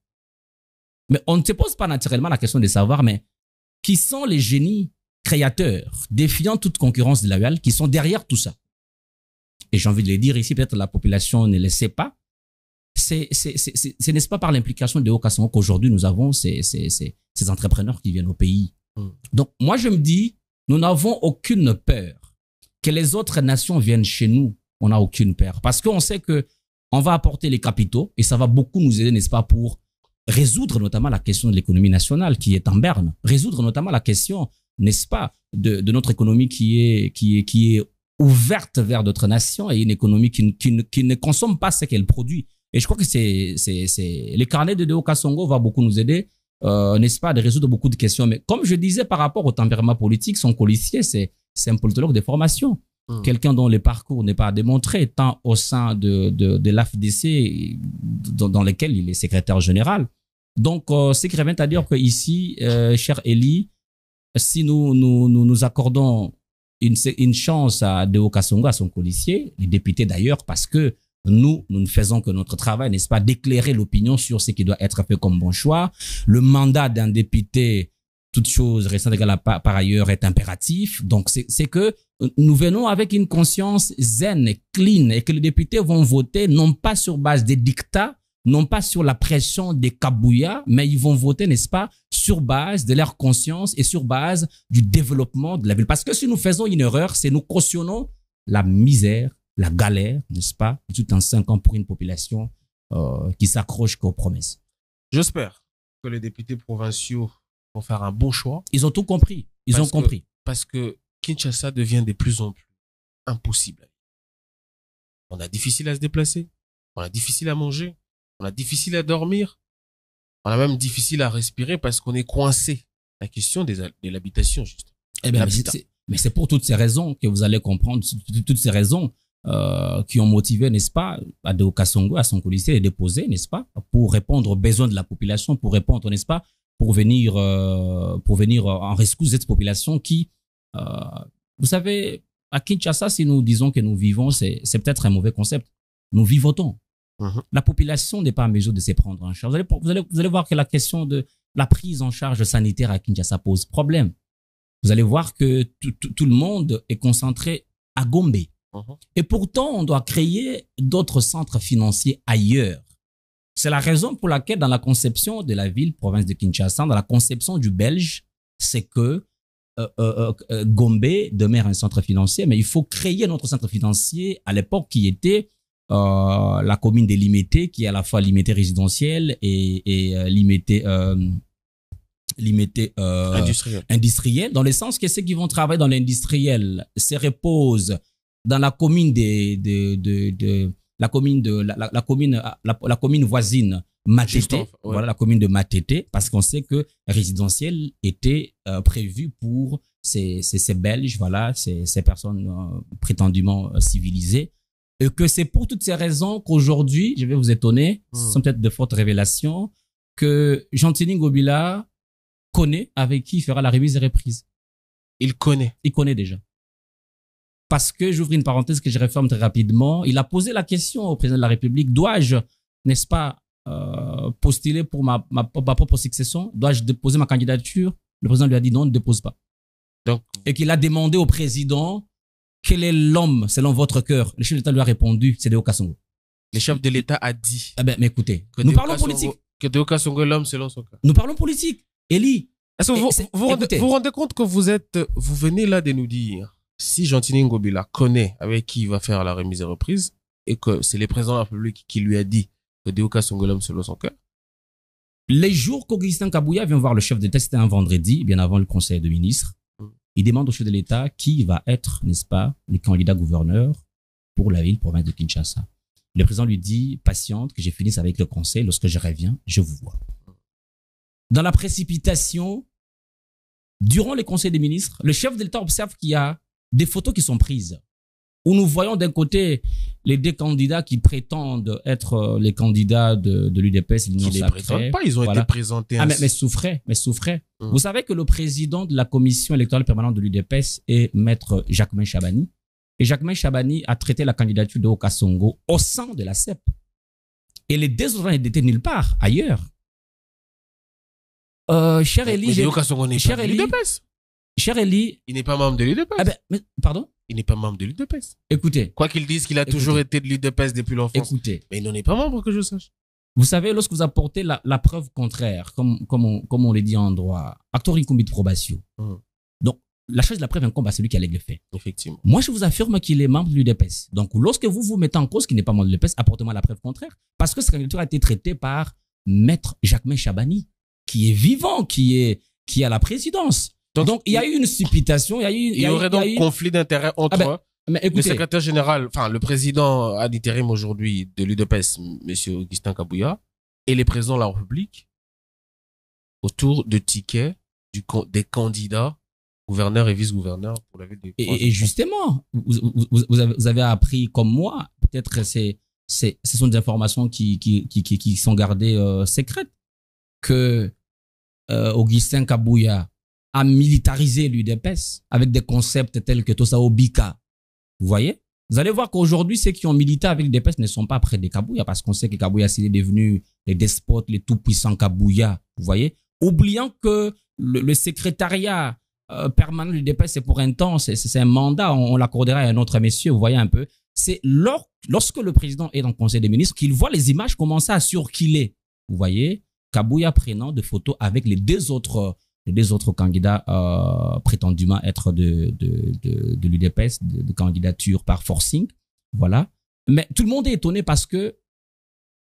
[SPEAKER 2] Mais on ne se pose pas naturellement la question de savoir, mais qui sont les génies créateurs, défiant toute concurrence déloyale, qui sont derrière tout ça? Et j'ai envie de le dire ici, peut-être la population ne le sait pas. Ce n'est pas par l'implication de Deo Kasongo qu'aujourd'hui nous avons ces entrepreneurs qui viennent au pays. Donc, moi, je me dis, nous n'avons aucune peur que les autres nations viennent chez nous. On n'a aucune peur. Parce qu'on sait que on va apporter les capitaux et ça va beaucoup nous aider, n'est-ce pas, pour résoudre notamment la question de l'économie nationale qui est en berne. Résoudre notamment la question, n'est-ce pas, de notre économie qui est ouverte vers d'autres nations et une économie qui ne consomme pas ce qu'elle produit. Et je crois que le carnet de Deo Kasongo va beaucoup nous aider, n'est-ce pas, de résoudre beaucoup de questions. Mais comme je disais, par rapport au tempérament politique, son colissier, c'est un politologue de formation. Quelqu'un dont le parcours n'est pas démontré, tant au sein de l'AFDC, dans lequel il est secrétaire général. Donc, ce qui revient à dire qu'ici, cher Elie, si nous accordons une chance à Deo Kasongo, à son colissier, les députés d'ailleurs, parce que nous ne faisons que notre travail, n'est-ce pas, d'éclairer l'opinion sur ce qui doit être fait comme bon choix. Le mandat d'un député, toute chose restant égale par ailleurs, est impératif. Donc, c'est que nous venons avec une conscience zen, clean, et que les députés vont voter non pas sur base des dictats, non pas sur la pression des kabouya, mais ils vont voter, n'est-ce pas, sur base de leur conscience et sur base du développement de la ville. Parce que si nous faisons une erreur, c'est nous cautionnons la misère, la galère, n'est-ce pas, tout en 5 ans pour une population qui s'accroche qu'aux promesses.
[SPEAKER 1] J'espère que les députés provinciaux vont faire un bon choix.
[SPEAKER 2] Ils ont tout compris. Ils ont compris.
[SPEAKER 1] Parce que Kinshasa devient de plus en plus impossible. On a difficile à se déplacer, on a difficile à manger, on a difficile à dormir, on a même difficile à respirer parce qu'on est coincé. La question de l'habitation, juste.
[SPEAKER 2] Eh bien, mais c'est pour toutes ces raisons que vous allez comprendre, toutes ces raisons qui ont motivé, n'est-ce pas, à Deo Kasongo, à son colissier, de déposer, n'est-ce pas, pour répondre aux besoins de la population, pour répondre, n'est-ce pas, pour venir en rescousse de cette population qui, vous savez, à Kinshasa, si nous disons que nous vivons, c'est peut-être un mauvais concept. Nous vivotons. La population n'est pas en mesure de se prendre en charge. Vous allez voir que la question de la prise en charge sanitaire à Kinshasa pose problème. Vous allez voir que tout le monde est concentré à Gombe. Et pourtant, on doit créer d'autres centres financiers ailleurs. C'est la raison pour laquelle, dans la conception de la ville, province de Kinshasa, dans la conception du Belge, c'est que Gombe demeure un centre financier, mais il faut créer notre centre financier à l'époque qui était la commune des Limités, qui est à la fois limitée résidentielle et limitée industrielle, dans le sens que ceux qui vont travailler dans l'industriel se reposent dans la commune la commune voisine Matete, voilà la commune de Matete, parce qu'on sait que résidentiel était prévu pour ces Belges, voilà, ces personnes prétendument civilisées, et que c'est pour toutes ces raisons qu'aujourd'hui, je vais vous étonner, ce sont peut-être de fortes révélations, que Jean-Tini Ngobila connaît avec qui il fera la remise et reprise.
[SPEAKER 1] Il connaît.
[SPEAKER 2] Il connaît déjà. parce que, j'ouvre une parenthèse que je referme très rapidement, il a posé la question au président de la République, dois-je, n'est-ce pas, postuler pour ma propre succession? Dois-je déposer ma candidature? Le président lui a dit non, ne dépose pas.
[SPEAKER 1] Donc,
[SPEAKER 2] et qu'il a demandé au président quel est l'homme selon votre cœur. Le chef de l'État lui a répondu, c'est Deoka Songo.
[SPEAKER 1] le chef de l'État a dit.
[SPEAKER 2] Ah ben, mais écoutez, nous parlons politique.
[SPEAKER 1] Que Deoka Songo est l'homme selon son cœur.
[SPEAKER 2] Nous parlons politique. Elie.
[SPEAKER 1] Est-ce que vous rendez compte que vous venez là de nous dire si Gentini Ngobila connaît avec qui il va faire la remise et reprise et que c'est le président de la République qui lui a dit que Deoka Songo est l'homme selon son cœur?
[SPEAKER 2] Les jours qu'Augustin Kabouya vient voir le chef de l'État, c'était un vendredi, bien avant le conseil de ministres. Il demande au chef de l'État qui va être, n'est-ce pas, le candidat gouverneur pour la ville province de Kinshasa. Le président lui dit, patiente, que je finisse avec le conseil. Lorsque je reviens, je vous vois. Dans la précipitation, durant les conseils des ministres, le chef de l'État observe qu'il y a des photos qui sont prises, où nous voyons d'un côté les deux candidats qui prétendent être les candidats de l'UDPS.
[SPEAKER 1] Ils ne les présentent pas, ils ont été présentés.
[SPEAKER 2] Ah, mais souffraient. Vous savez que le président de la commission électorale permanente de l'UDPS est maître Jacquemain Chabani. Et Jacquemain Chabani a traité la candidature de Deoka Songo au sein de la CEP. Et les deux autres n'étaient nulle part, ailleurs. Cher Elie,
[SPEAKER 1] Deoka Songo n'est pas de l'UDPS.
[SPEAKER 2] Cher Elie,
[SPEAKER 1] il n'est pas membre de l'UDPS.
[SPEAKER 2] Ah ben, mais, pardon?
[SPEAKER 1] Il n'est pas membre de l'UDPS.
[SPEAKER 2] Écoutez.
[SPEAKER 1] Quoi qu'il dise qu'il a toujours été de l'UDPS depuis l'enfance.
[SPEAKER 2] Écoutez.
[SPEAKER 1] Mais il n'en est pas membre, que je sache.
[SPEAKER 2] Vous savez, lorsque vous apportez la preuve contraire, comme on le dit en droit, actor incumbi de probation. Donc, la charge de la preuve incombe à celui qui allègue le fait.
[SPEAKER 1] Effectivement.
[SPEAKER 2] Moi, je vous affirme qu'il est membre de l'UDPS. Donc, lorsque vous vous mettez en cause qu'il n'est pas membre de l'UDPS, apportez-moi la preuve contraire. Parce que cette candidature a été traitée par maître Jacquemain Chabani, qui est vivant, qui est à la présidence. Donc, il y a eu une supputation. Il y
[SPEAKER 1] aurait donc conflit d'intérêts entre
[SPEAKER 2] écoutez,
[SPEAKER 1] le secrétaire général, enfin, le président ad interim aujourd'hui de l'UDPS, M. Augustin Kabouya, et les présidents de la République autour de tickets des candidats gouverneurs et vice-gouverneurs pour la ville de
[SPEAKER 2] Et justement, vous avez appris comme moi, peut-être que ce sont des informations qui sont gardées secrètes, que Augustin Kabouya a militarisé l'UDPS avec des concepts tels que Tosao Bika. Vous voyez? Vous allez voir qu'aujourd'hui, ceux qui ont milité avec l'UDPS ne sont pas près de Kabouya parce qu'on sait que Kabouya, s'il est devenu les despotes, les tout-puissants Kabouya. Vous voyez? Oubliant que le secrétariat permanent de l'UDPS, c'est pour un temps, c'est un mandat, on l'accordera à un autre monsieur. Vous voyez un peu? C'est lorsque le président est dans le conseil des ministres qu'il voit les images commencer à surquiler. Vous voyez? Kabouya prenant des photos avec les deux autres candidats prétendument être de l'UDPS, de candidature par forcing. Voilà. Mais tout le monde est étonné parce que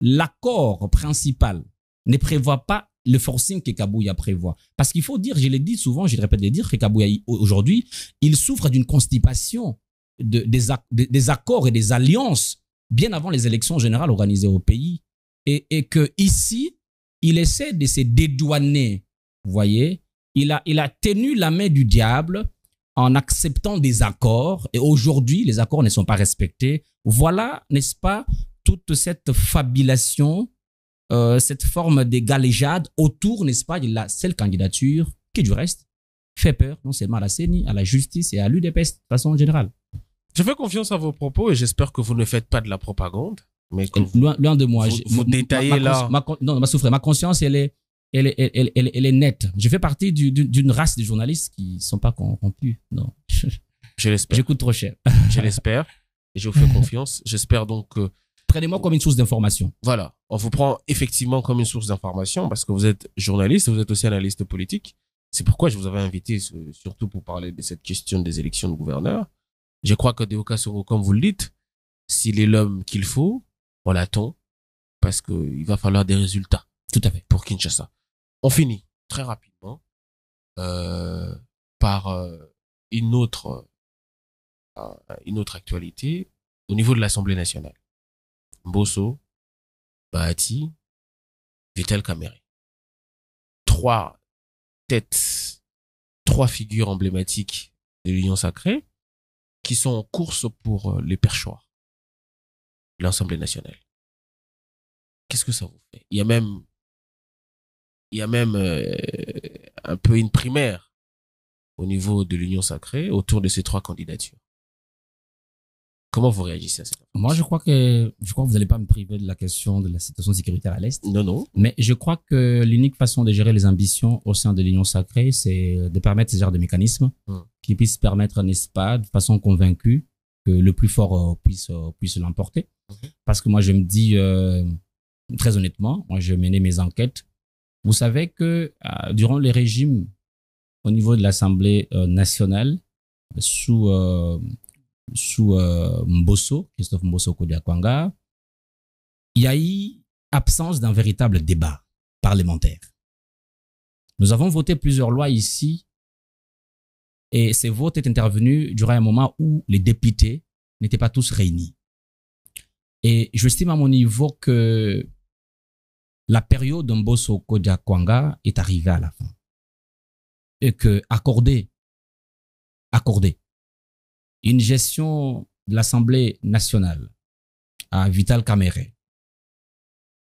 [SPEAKER 2] l'accord principal ne prévoit pas le forcing que Kabouya prévoit. Parce qu'il faut dire, je l'ai dit souvent, je le répète de dire, que Kabouya aujourd'hui, il souffre d'une constipation des accords et des alliances bien avant les élections générales organisées au pays. Et que ici, il essaie de se dédouaner. Vous voyez? Il a tenu la main du diable en acceptant des accords et aujourd'hui, les accords ne sont pas respectés. Voilà, n'est-ce pas, toute cette fabulation, cette forme de galéjade autour, n'est-ce pas, de la seule candidature qui, du reste, fait peur non seulement à la CENI, à la justice et à l'UDPS de façon générale.
[SPEAKER 1] Je fais confiance à vos propos et j'espère que vous ne faites pas de la propagande. Mais que
[SPEAKER 2] loin de moi.
[SPEAKER 1] Vous détaillez là.
[SPEAKER 2] Ma conscience, elle est nette. Je fais partie d'une race de journalistes qui ne sont pas corrompus. Non.
[SPEAKER 1] Je l'espère.
[SPEAKER 2] J'écoute trop cher.
[SPEAKER 1] Je l'espère. Et je vous fais confiance. J'espère donc que.
[SPEAKER 2] Prenez-moi comme une source d'information.
[SPEAKER 1] Voilà. On vous prend effectivement comme une source d'information parce que vous êtes journaliste et vous êtes aussi analyste politique. C'est pourquoi je vous avais invité, surtout pour parler de cette question des élections de gouverneurs. Je crois que Deoka Songo, comme vous le dites, s'il est l'homme qu'il faut, on l'attend parce qu'il va falloir des résultats.
[SPEAKER 2] Tout à fait.
[SPEAKER 1] Pour Kinshasa. On finit très rapidement par une autre actualité au niveau de l'Assemblée nationale. Mbosso, Bahati, Vital Kamerhe. Trois figures emblématiques de l'Union sacrée qui sont en course pour les perchoirs de l'Assemblée nationale. Qu'est-ce que ça vous fait? Il y a même un peu une primaire au niveau de l'Union sacrée autour de ces trois candidatures. Comment vous réagissez à ça?
[SPEAKER 2] Moi, je crois que vous n'allez pas me priver de la question de la situation sécuritaire à l'Est.
[SPEAKER 1] Non, non.
[SPEAKER 2] Mais je crois que l'unique façon de gérer les ambitions au sein de l'Union sacrée, c'est de permettre ce genre de mécanismes qui puissent permettre, n'est-ce pas, de façon convaincue, que le plus fort puisse l'emporter. Parce que moi, je me dis, très honnêtement, moi, je menais mes enquêtes. Vous savez que durant les régimes au niveau de l'Assemblée nationale, sous Mbosso, Christophe Mbosso Kodiakwanga, il y a eu absence d'un véritable débat parlementaire. Nous avons voté plusieurs lois ici et ces votes étaient intervenus durant un moment où les députés n'étaient pas tous réunis. Et je estime à mon niveau que la période de Mbosso Kodiakwanga est arrivée à la fin. Et que accorder une gestion de l'Assemblée nationale à Vital Kamerhe,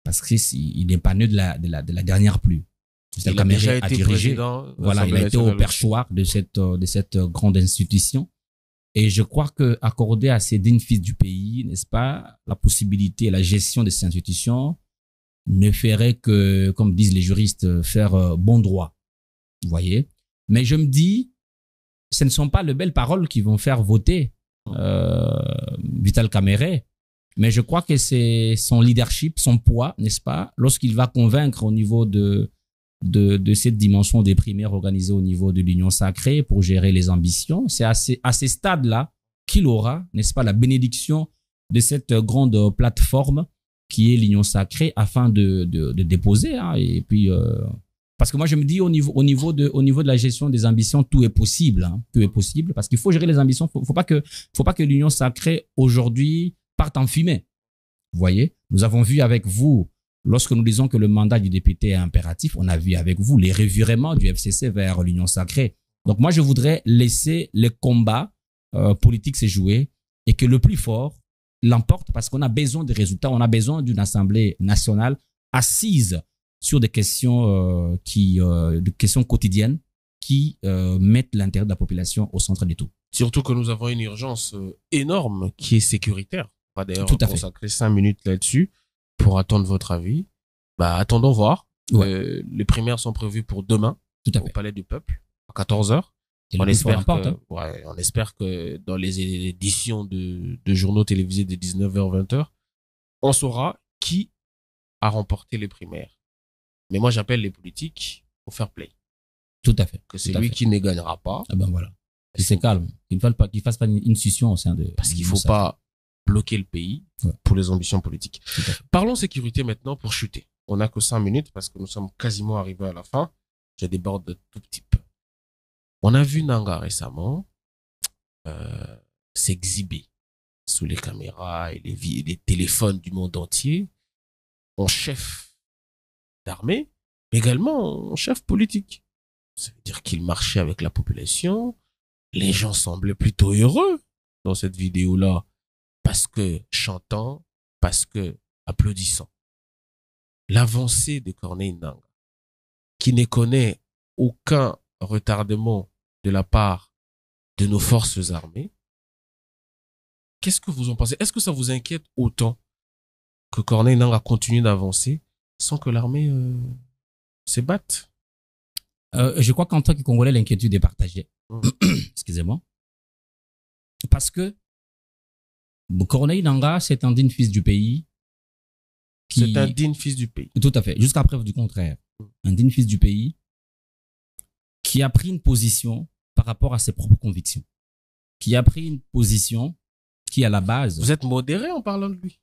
[SPEAKER 2] parce qu'il n'est pas né de la dernière pluie. Vital Kamerhe a dirigé, voilà, il a été au perchoir de cette grande institution. Et je crois que accorder à ces dignes fils du pays, n'est-ce pas, la possibilité et la gestion de ces institutions ne ferait que, comme disent les juristes, faire bon droit. Vous voyez? Mais je me dis, ce ne sont pas les belles paroles qui vont faire voter Vital Kamerhe, mais je crois que c'est son leadership, son poids, n'est-ce pas, lorsqu'il va convaincre au niveau de cette dimension des primaires organisées au niveau de l'Union sacrée pour gérer les ambitions. C'est à ces stades-là qu'il aura, n'est-ce pas, la bénédiction de cette grande plateforme qui est l'Union sacrée afin de déposer. Hein, et puis, parce que moi, je me dis au niveau de la gestion des ambitions, tout est possible. Hein, tout est possible parce qu'il faut gérer les ambitions. Faut pas que l'Union sacrée aujourd'hui parte en fumée. Vous voyez, nous avons vu avec vous, lorsque nous disons que le mandat du député est impératif, on a vu avec vous les revirements du FCC vers l'Union sacrée. Donc moi, je voudrais laisser les combats politiques se jouer et que le plus fort l'emporte parce qu'on a besoin de résultats, on a besoin d'une Assemblée nationale assise sur des questions, des questions quotidiennes qui mettent l'intérêt de la population au centre de tout.
[SPEAKER 1] Surtout que nous avons une urgence énorme qui est sécuritaire. On va d'ailleurs consacrer 5 minutes là-dessus pour attendre votre avis. Bah, attendons voir. Ouais. Les primaires sont prévues pour demain au Palais du Peuple à 14h. On espère que dans les éditions de journaux télévisés de 19h, 20h, on saura qui a remporté les primaires. Mais moi, j'appelle les politiques au fair play.
[SPEAKER 2] Tout à fait.
[SPEAKER 1] Que c'est lui qui ne gagnera pas.
[SPEAKER 2] Ah ben voilà. Qu'il se calme. Qu'il ne fasse pas une scission au sein de...
[SPEAKER 1] Parce qu'il ne faut pas bloquer le pays pour les ambitions politiques. Parlons sécurité maintenant pour chuter. On n'a que 5 minutes parce que nous sommes quasiment arrivés à la fin. Je déborde de tout petit peu. On a vu Nanga récemment s'exhiber sous les caméras et les téléphones du monde entier en chef d'armée, mais également en chef politique. Ça veut dire qu'il marchait avec la population. Les gens semblaient plutôt heureux dans cette vidéo-là parce que chantant, parce que applaudissant. L'avancée de Corneille Nangaa, qui ne connaît aucun retardement de la part de nos forces armées. Qu'est-ce que vous en pensez? Est-ce que ça vous inquiète autant que Corneille Nangaa continue d'avancer sans que l'armée se batte?
[SPEAKER 2] Je crois qu'en tant que Congolais, l'inquiétude est partagée. Excusez-moi. Parce que Corneille Nangaa, c'est un digne fils du pays.
[SPEAKER 1] C'est un digne fils du pays.
[SPEAKER 2] Tout à fait. Jusqu'à preuve du contraire. Un digne fils du pays qui a pris une position par rapport à ses propres convictions. Qui a pris une position qui, à la base...
[SPEAKER 1] Vous êtes modéré en parlant de lui?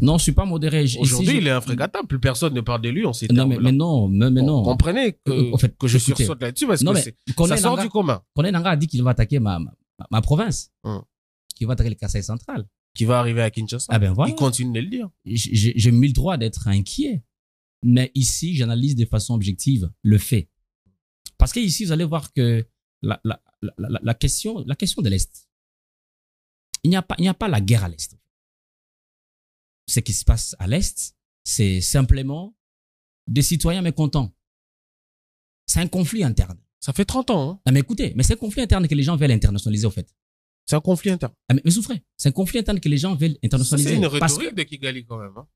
[SPEAKER 2] Non, je ne suis pas modéré.
[SPEAKER 1] Aujourd'hui, il est infrégatable. Plus personne ne parle de lui. On s'est
[SPEAKER 2] non, mais non. Vous
[SPEAKER 1] comprenez que je sursaute là-dessus parce que ça sort du commun.
[SPEAKER 2] Corneille Nangaa a dit qu'il va attaquer ma province. Qu'il va attaquer le Kasaï central.
[SPEAKER 1] Qui va arriver à Kinshasa.
[SPEAKER 2] Ah ben voilà.
[SPEAKER 1] Il continue de le dire.
[SPEAKER 2] J'ai mis le droit d'être inquiet. Mais ici, j'analyse de façon objective le fait. Parce que ici, vous allez voir que la question de l'Est, il n'y a pas la guerre à l'Est. Ce qui se passe à l'Est, c'est simplement des citoyens mécontents. C'est un conflit interne.
[SPEAKER 1] Ça fait 30 ans. Hein.
[SPEAKER 2] Ah, mais écoutez, mais c'est un conflit interne que les gens veulent internationaliser, au fait.
[SPEAKER 1] C'est un conflit interne.
[SPEAKER 2] Ah, mais souffrez. C'est un conflit interne que les gens veulent internationaliser.
[SPEAKER 1] C'est une rhétorique de Kigali quand même. Hein.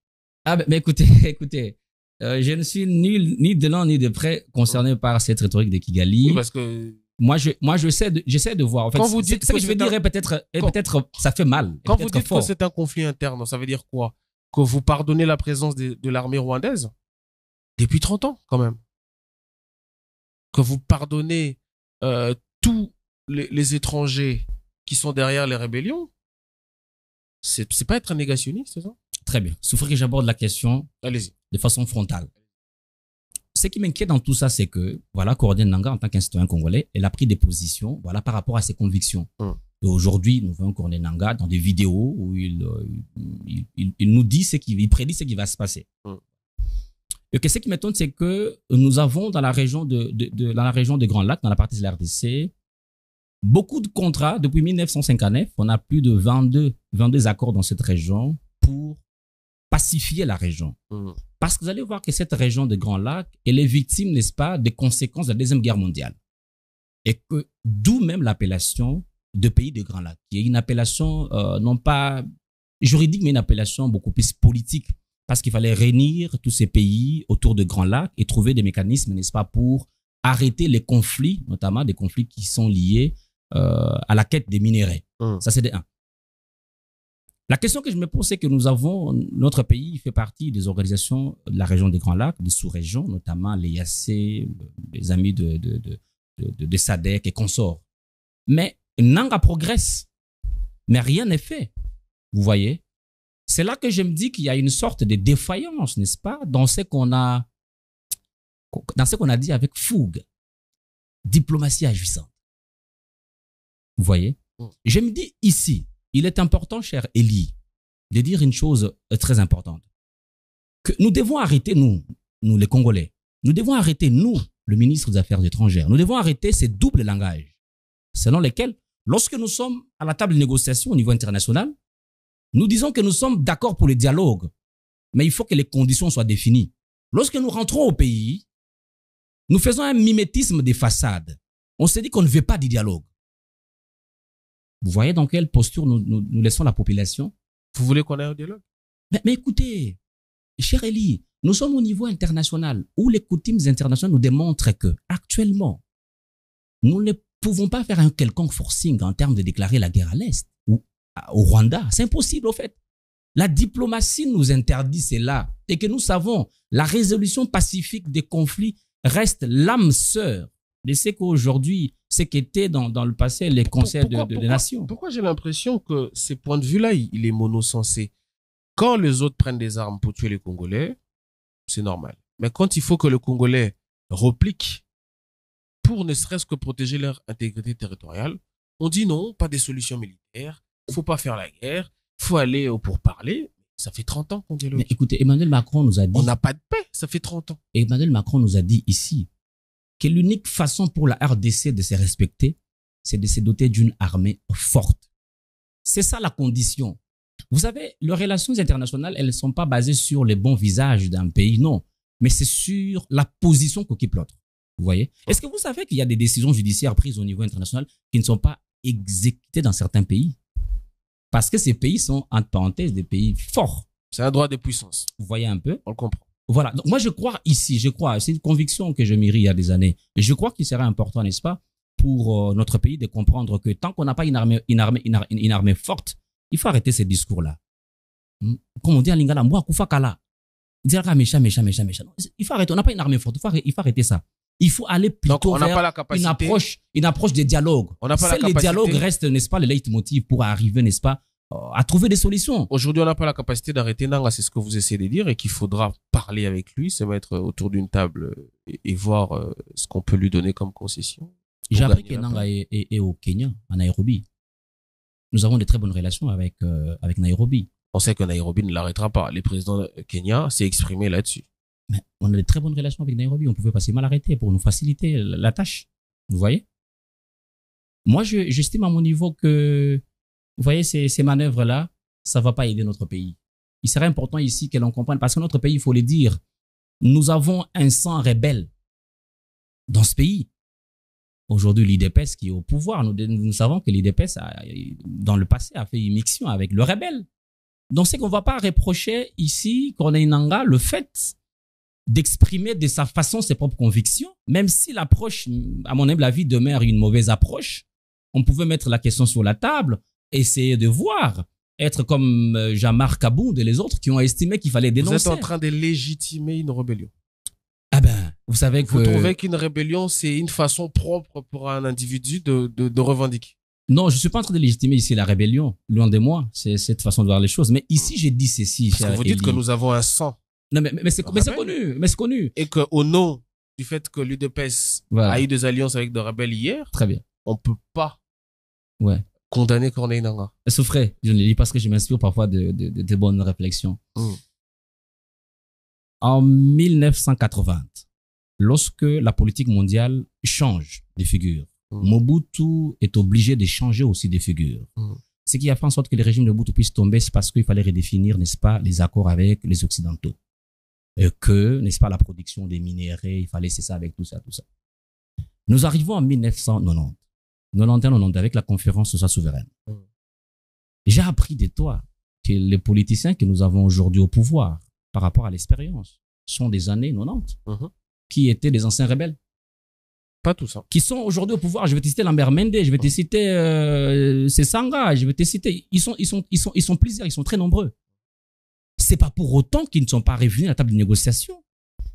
[SPEAKER 2] Ah, mais écoutez, écoutez. Je ne suis ni de loin ni de près concerné par cette rhétorique de Kigali.
[SPEAKER 1] Oui, parce que
[SPEAKER 2] moi, j'essaie de voir. En fait,
[SPEAKER 1] quand vous dites
[SPEAKER 2] ce que je veux dire, peut-être, ça fait mal.
[SPEAKER 1] Quand vous dites que c'est un conflit interne, ça veut dire quoi? Que vous pardonnez la présence de l'armée rwandaise depuis 30 ans, quand même. Que vous pardonnez tous les étrangers qui sont derrière les rébellions. C'est pas être un négationniste, c'est ça?
[SPEAKER 2] Très bien. Souffrez que j'aborde la question.
[SPEAKER 1] Allez-y.
[SPEAKER 2] De façon frontale. Ce qui m'inquiète dans tout ça, c'est que, voilà, Cordier Nanga, en tant qu'un citoyen congolais, elle a pris des positions, voilà, par rapport à ses convictions. Et aujourd'hui, nous voyons Cordier Nanga dans des vidéos où il nous dit il prédit ce qui va se passer. Et que ce qui m'étonne, c'est que nous avons dans la région dans la région des Grands Lacs, dans la partie de la RDC, beaucoup de contrats depuis 1959. On a plus de 22 accords dans cette région pour pacifier la région. Parce que vous allez voir que cette région des Grands Lacs, elle est victime, n'est-ce pas, des conséquences de la Deuxième Guerre mondiale. Et que d'où même l'appellation de pays des Grands Lacs, qui est une appellation non pas juridique, mais une appellation beaucoup plus politique. Parce qu'il fallait réunir tous ces pays autour de Grands Lacs et trouver des mécanismes, n'est-ce pas, pour arrêter les conflits, notamment des conflits qui sont liés à la quête des minéraux. Ça, c'est de un. La question que je me pose, c'est que notre pays fait partie des organisations de la région des Grands Lacs, des sous-régions, notamment les IAC, les amis de SADC et consorts. Mais Nanga progresse, mais rien n'est fait. Vous voyez? C'est là que je me dis qu'il y a une sorte de défaillance, n'est-ce pas, dans ce qu'on a dit avec fougue. Diplomatie agissante. Vous voyez? Je me dis ici, il est important, cher Elie, de dire une chose très importante. Que nous devons arrêter, nous les Congolais, nous devons arrêter, nous, le ministre des Affaires étrangères, nous devons arrêter ces doubles langages, selon lesquels, lorsque nous sommes à la table de négociation au niveau international, nous disons que nous sommes d'accord pour le dialogue, mais il faut que les conditions soient définies. Lorsque nous rentrons au pays, nous faisons un mimétisme des façades. On se dit qu'on ne veut pas du dialogue. Vous voyez dans quelle posture nous laissons la population?
[SPEAKER 1] Vous voulez qu'on ait un dialogue?
[SPEAKER 2] Mais écoutez, cher Elie, nous sommes au niveau international où les coutumes internationales nous démontrent que actuellement, nous ne pouvons pas faire un quelconque forcing en termes de déclarer la guerre à l'Est ou au Rwanda. C'est impossible au fait. La diplomatie nous interdit cela et que nous savons la résolution pacifique des conflits reste l'âme sœur de ce qu'aujourd'hui, ce qu'étaient dans le passé les conseils des nations.
[SPEAKER 1] Pourquoi j'ai l'impression que ces points de vue-là, il est monosensé? Quand les autres prennent des armes pour tuer les Congolais, c'est normal. Mais quand il faut que le Congolais replique pour ne serait-ce que protéger leur intégrité territoriale, on dit non, pas des solutions militaires, il ne faut pas faire la guerre, il faut aller au pourparler. Ça fait 30 ans qu'on dialogue.
[SPEAKER 2] Mais écoutez, Emmanuel Macron nous a dit...
[SPEAKER 1] On n'a pas de paix, ça fait 30 ans.
[SPEAKER 2] Emmanuel Macron nous a dit ici que l'unique façon pour la RDC de se respecter, c'est de se doter d'une armée forte. C'est ça la condition. Vous savez, les relations internationales, elles ne sont pas basées sur les bons visages d'un pays, non. Mais c'est sur la position qu'occupe l'autre. Vous voyez? Est-ce que vous savez qu'il y a des décisions judiciaires prises au niveau international qui ne sont pas exécutées dans certains pays? Parce que ces pays sont, entre parenthèses, des pays forts.
[SPEAKER 1] C'est un droit de puissance.
[SPEAKER 2] Vous voyez un peu?
[SPEAKER 1] On le comprend.
[SPEAKER 2] Voilà. Donc moi, je crois ici, c'est une conviction que je mûris il y a des années. Et je crois qu'il serait important, n'est-ce pas, pour notre pays de comprendre que tant qu'on n'a pas une armée forte, il faut arrêter ces discours-là. Comme on dit à Lingala, moi, Koufakala. Dire méchant. Il faut arrêter. On n'a pas une armée forte. Il faut arrêter ça. Il faut aller plutôt vers une approche de dialogue. Les dialogues restent, n'est-ce pas, le leitmotiv pour arriver, n'est-ce pas, à trouver des solutions.
[SPEAKER 1] Aujourd'hui, on n'a pas la capacité d'arrêter Nanga, c'est ce que vous essayez de dire, et qu'il faudra parler avec lui, se mettre autour d'une table et voir ce qu'on peut lui donner comme concession.
[SPEAKER 2] J'ai appris que Nanga est au Kenya, à Nairobi. Nous avons de très bonnes relations avec Nairobi.
[SPEAKER 1] On sait que Nairobi ne l'arrêtera pas. Le président Kenya s'est exprimé là-dessus.
[SPEAKER 2] Mais on a de très bonnes relations avec Nairobi. On pouvait passer mal arrêter pour nous faciliter la tâche. Vous voyez? Moi, j'estime à mon niveau que, vous voyez, ces manœuvres-là, ça ne va pas aider notre pays. Il serait important ici que l'on comprenne, parce que notre pays, il faut le dire, nous avons un sang rebelle dans ce pays. aujourd'hui l'IDPS qui est au pouvoir. Nous savons que l'IDPS, dans le passé, a fait une mixtion avec le rebelle. Donc, c'est qu'on ne va pas reprocher ici, Corneille Nangaa, le fait d'exprimer de sa façon ses propres convictions, même si l'approche, à mon humble avis, demeure une mauvaise approche. On pouvait mettre la question sur la table, essayer de voir, être comme Jean-Marc Aboud et les autres qui ont estimé qu'il fallait dénoncer.
[SPEAKER 1] Vous êtes en train de légitimer une rébellion.
[SPEAKER 2] Ah ben, vous savez que...
[SPEAKER 1] Vous trouvez qu'une rébellion, c'est une façon propre pour un individu de revendiquer?
[SPEAKER 2] Non, je ne suis pas en train de légitimer ici la rébellion, loin de moi, c'est cette façon de voir les choses. Mais ici, j'ai dit ceci.
[SPEAKER 1] Parce que vous dites que nous avons un sang.
[SPEAKER 2] Non, mais c'est connu.
[SPEAKER 1] Et qu'au nom du fait que l'UDPS a eu des alliances avec des rebelles hier,
[SPEAKER 2] très bien,
[SPEAKER 1] on ne peut pas condamner Corneille Nangaa.
[SPEAKER 2] Souffrez, je ne le dis parce que je m'inspire parfois de bonnes réflexions. En 1980, lorsque la politique mondiale change de figure, Mobutu est obligé de changer aussi de figure. Ce qui a fait en sorte que le régime de Mobutu puisse tomber, c'est parce qu'il fallait redéfinir, n'est-ce pas, les accords avec les Occidentaux. Et que, n'est-ce pas, la production des minéraux, il fallait cesser avec tout ça. Nous arrivons en 1990, 91, avec la conférence sociale souveraine. J'ai appris de toi que les politiciens que nous avons aujourd'hui au pouvoir, par rapport à l'expérience, sont des années 90, qui étaient des anciens rebelles.
[SPEAKER 1] Pas tout ça.
[SPEAKER 2] Qui sont aujourd'hui au pouvoir. Je vais te citer Lambert Mende, je vais te citer Sesanga, je vais te citer. Ils sont plusieurs, ils sont très nombreux. C'est pas pour autant qu'ils ne sont pas revenus à la table de négociation,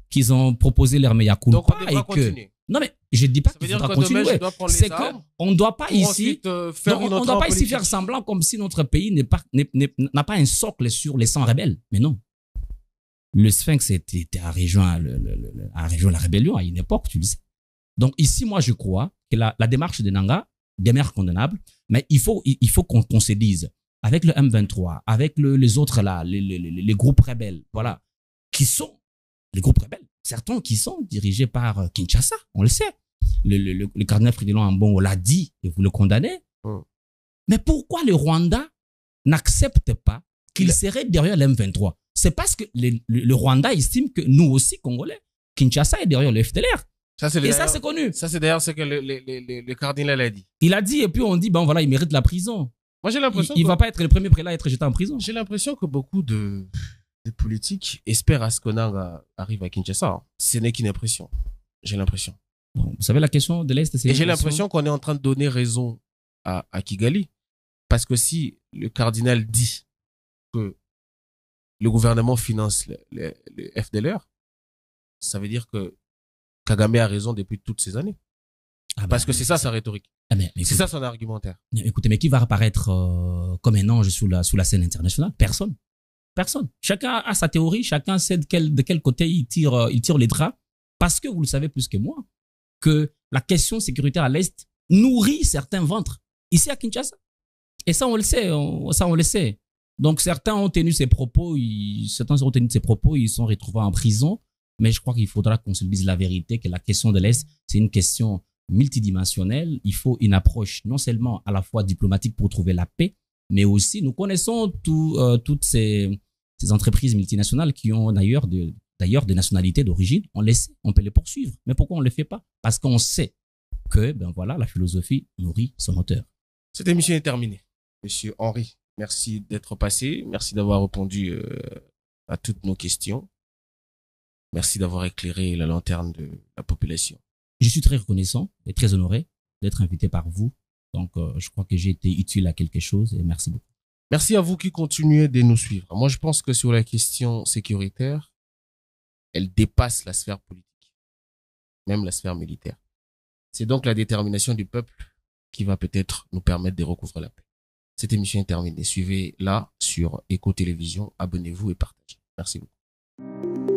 [SPEAKER 2] qu'ils ont proposé leur meilleur culpa.
[SPEAKER 1] Donc on devra continuer.
[SPEAKER 2] Non mais je ne dis pas qu'il faudra continuer. C'est qu'on ne doit pas ici, on doit pas ici faire semblant comme si notre pays n'a pas un socle sur les 100 rebelles. Mais non. Le Sphinx a rejoint la rébellion à une époque, tu le sais. Donc ici, moi, je crois que la démarche de Nangaa demeure condamnable, mais il faut qu'on se dise, avec le M23, avec les autres là, les groupes rebelles, voilà, qui sont les groupes rebelles, certains qui sont dirigés par Kinshasa, on le sait. Le cardinal Fridolin Ambongo l'a dit et vous le condamnez. Mais pourquoi le Rwanda n'accepte pas qu'il serait derrière le M23? C'est parce que le Rwanda estime que nous aussi, Congolais, Kinshasa est derrière le FDLR. Ça, c'est connu.
[SPEAKER 1] Ça, c'est d'ailleurs ce que le cardinal a dit.
[SPEAKER 2] Il a dit, et puis on dit, ben voilà, il mérite la prison.
[SPEAKER 1] Moi, j'ai l'impression
[SPEAKER 2] il va pas être le premier prélat à être jeté en prison.
[SPEAKER 1] J'ai l'impression que beaucoup de politiques espèrent à ce que Nangaa arrive à Kinshasa. Ce n'est qu'une impression. J'ai l'impression.
[SPEAKER 2] Bon, vous savez, la question de l'Est, c'est...
[SPEAKER 1] Et j'ai l'impression qu'on est en train de donner raison à Kigali. Parce que si le cardinal dit que le gouvernement finance le FDLR, ça veut dire que Kagame a raison depuis toutes ces années. Parce que c'est ça sa rhétorique. C'est ça son argumentaire.
[SPEAKER 2] Écoutez, mais qui va apparaître comme un ange sous la scène internationale? Personne. Chacun a sa théorie, chacun sait de quel côté il tire les draps. Parce que vous le savez plus que moi, que la question sécuritaire à l'Est nourrit certains ventres. Ici à Kinshasa. Et ça, on le sait. Donc certains ont tenu ces propos, ils sont retrouvés en prison. Mais je crois qu'il faudra qu'on se dise la vérité, que la question de l'Est, c'est une question multidimensionnelle. Il faut une approche non seulement à la fois diplomatique pour trouver la paix, mais aussi, nous connaissons toutes ces entreprises multinationales qui ont d'ailleurs des nationalités d'origine. On les sait, on peut les poursuivre. Mais pourquoi on ne le fait pas? Parce qu'on sait que, ben voilà, la philosophie nourrit son auteur.
[SPEAKER 1] Cette émission est terminée. Monsieur Henri, merci d'être passé. Merci d'avoir répondu à toutes nos questions. Merci d'avoir éclairé la lanterne de la population.
[SPEAKER 2] Je suis très reconnaissant et très honoré d'être invité par vous. Donc, je crois que j'ai été utile à quelque chose et merci beaucoup.
[SPEAKER 1] Merci à vous qui continuez de nous suivre. Moi, je pense que sur la question sécuritaire, elle dépasse la sphère politique, même la sphère militaire. C'est donc la détermination du peuple qui va peut-être nous permettre de recouvrer la paix. Cette émission est terminée. Suivez-la sur Éco Télévision. Abonnez-vous et partagez. Merci beaucoup.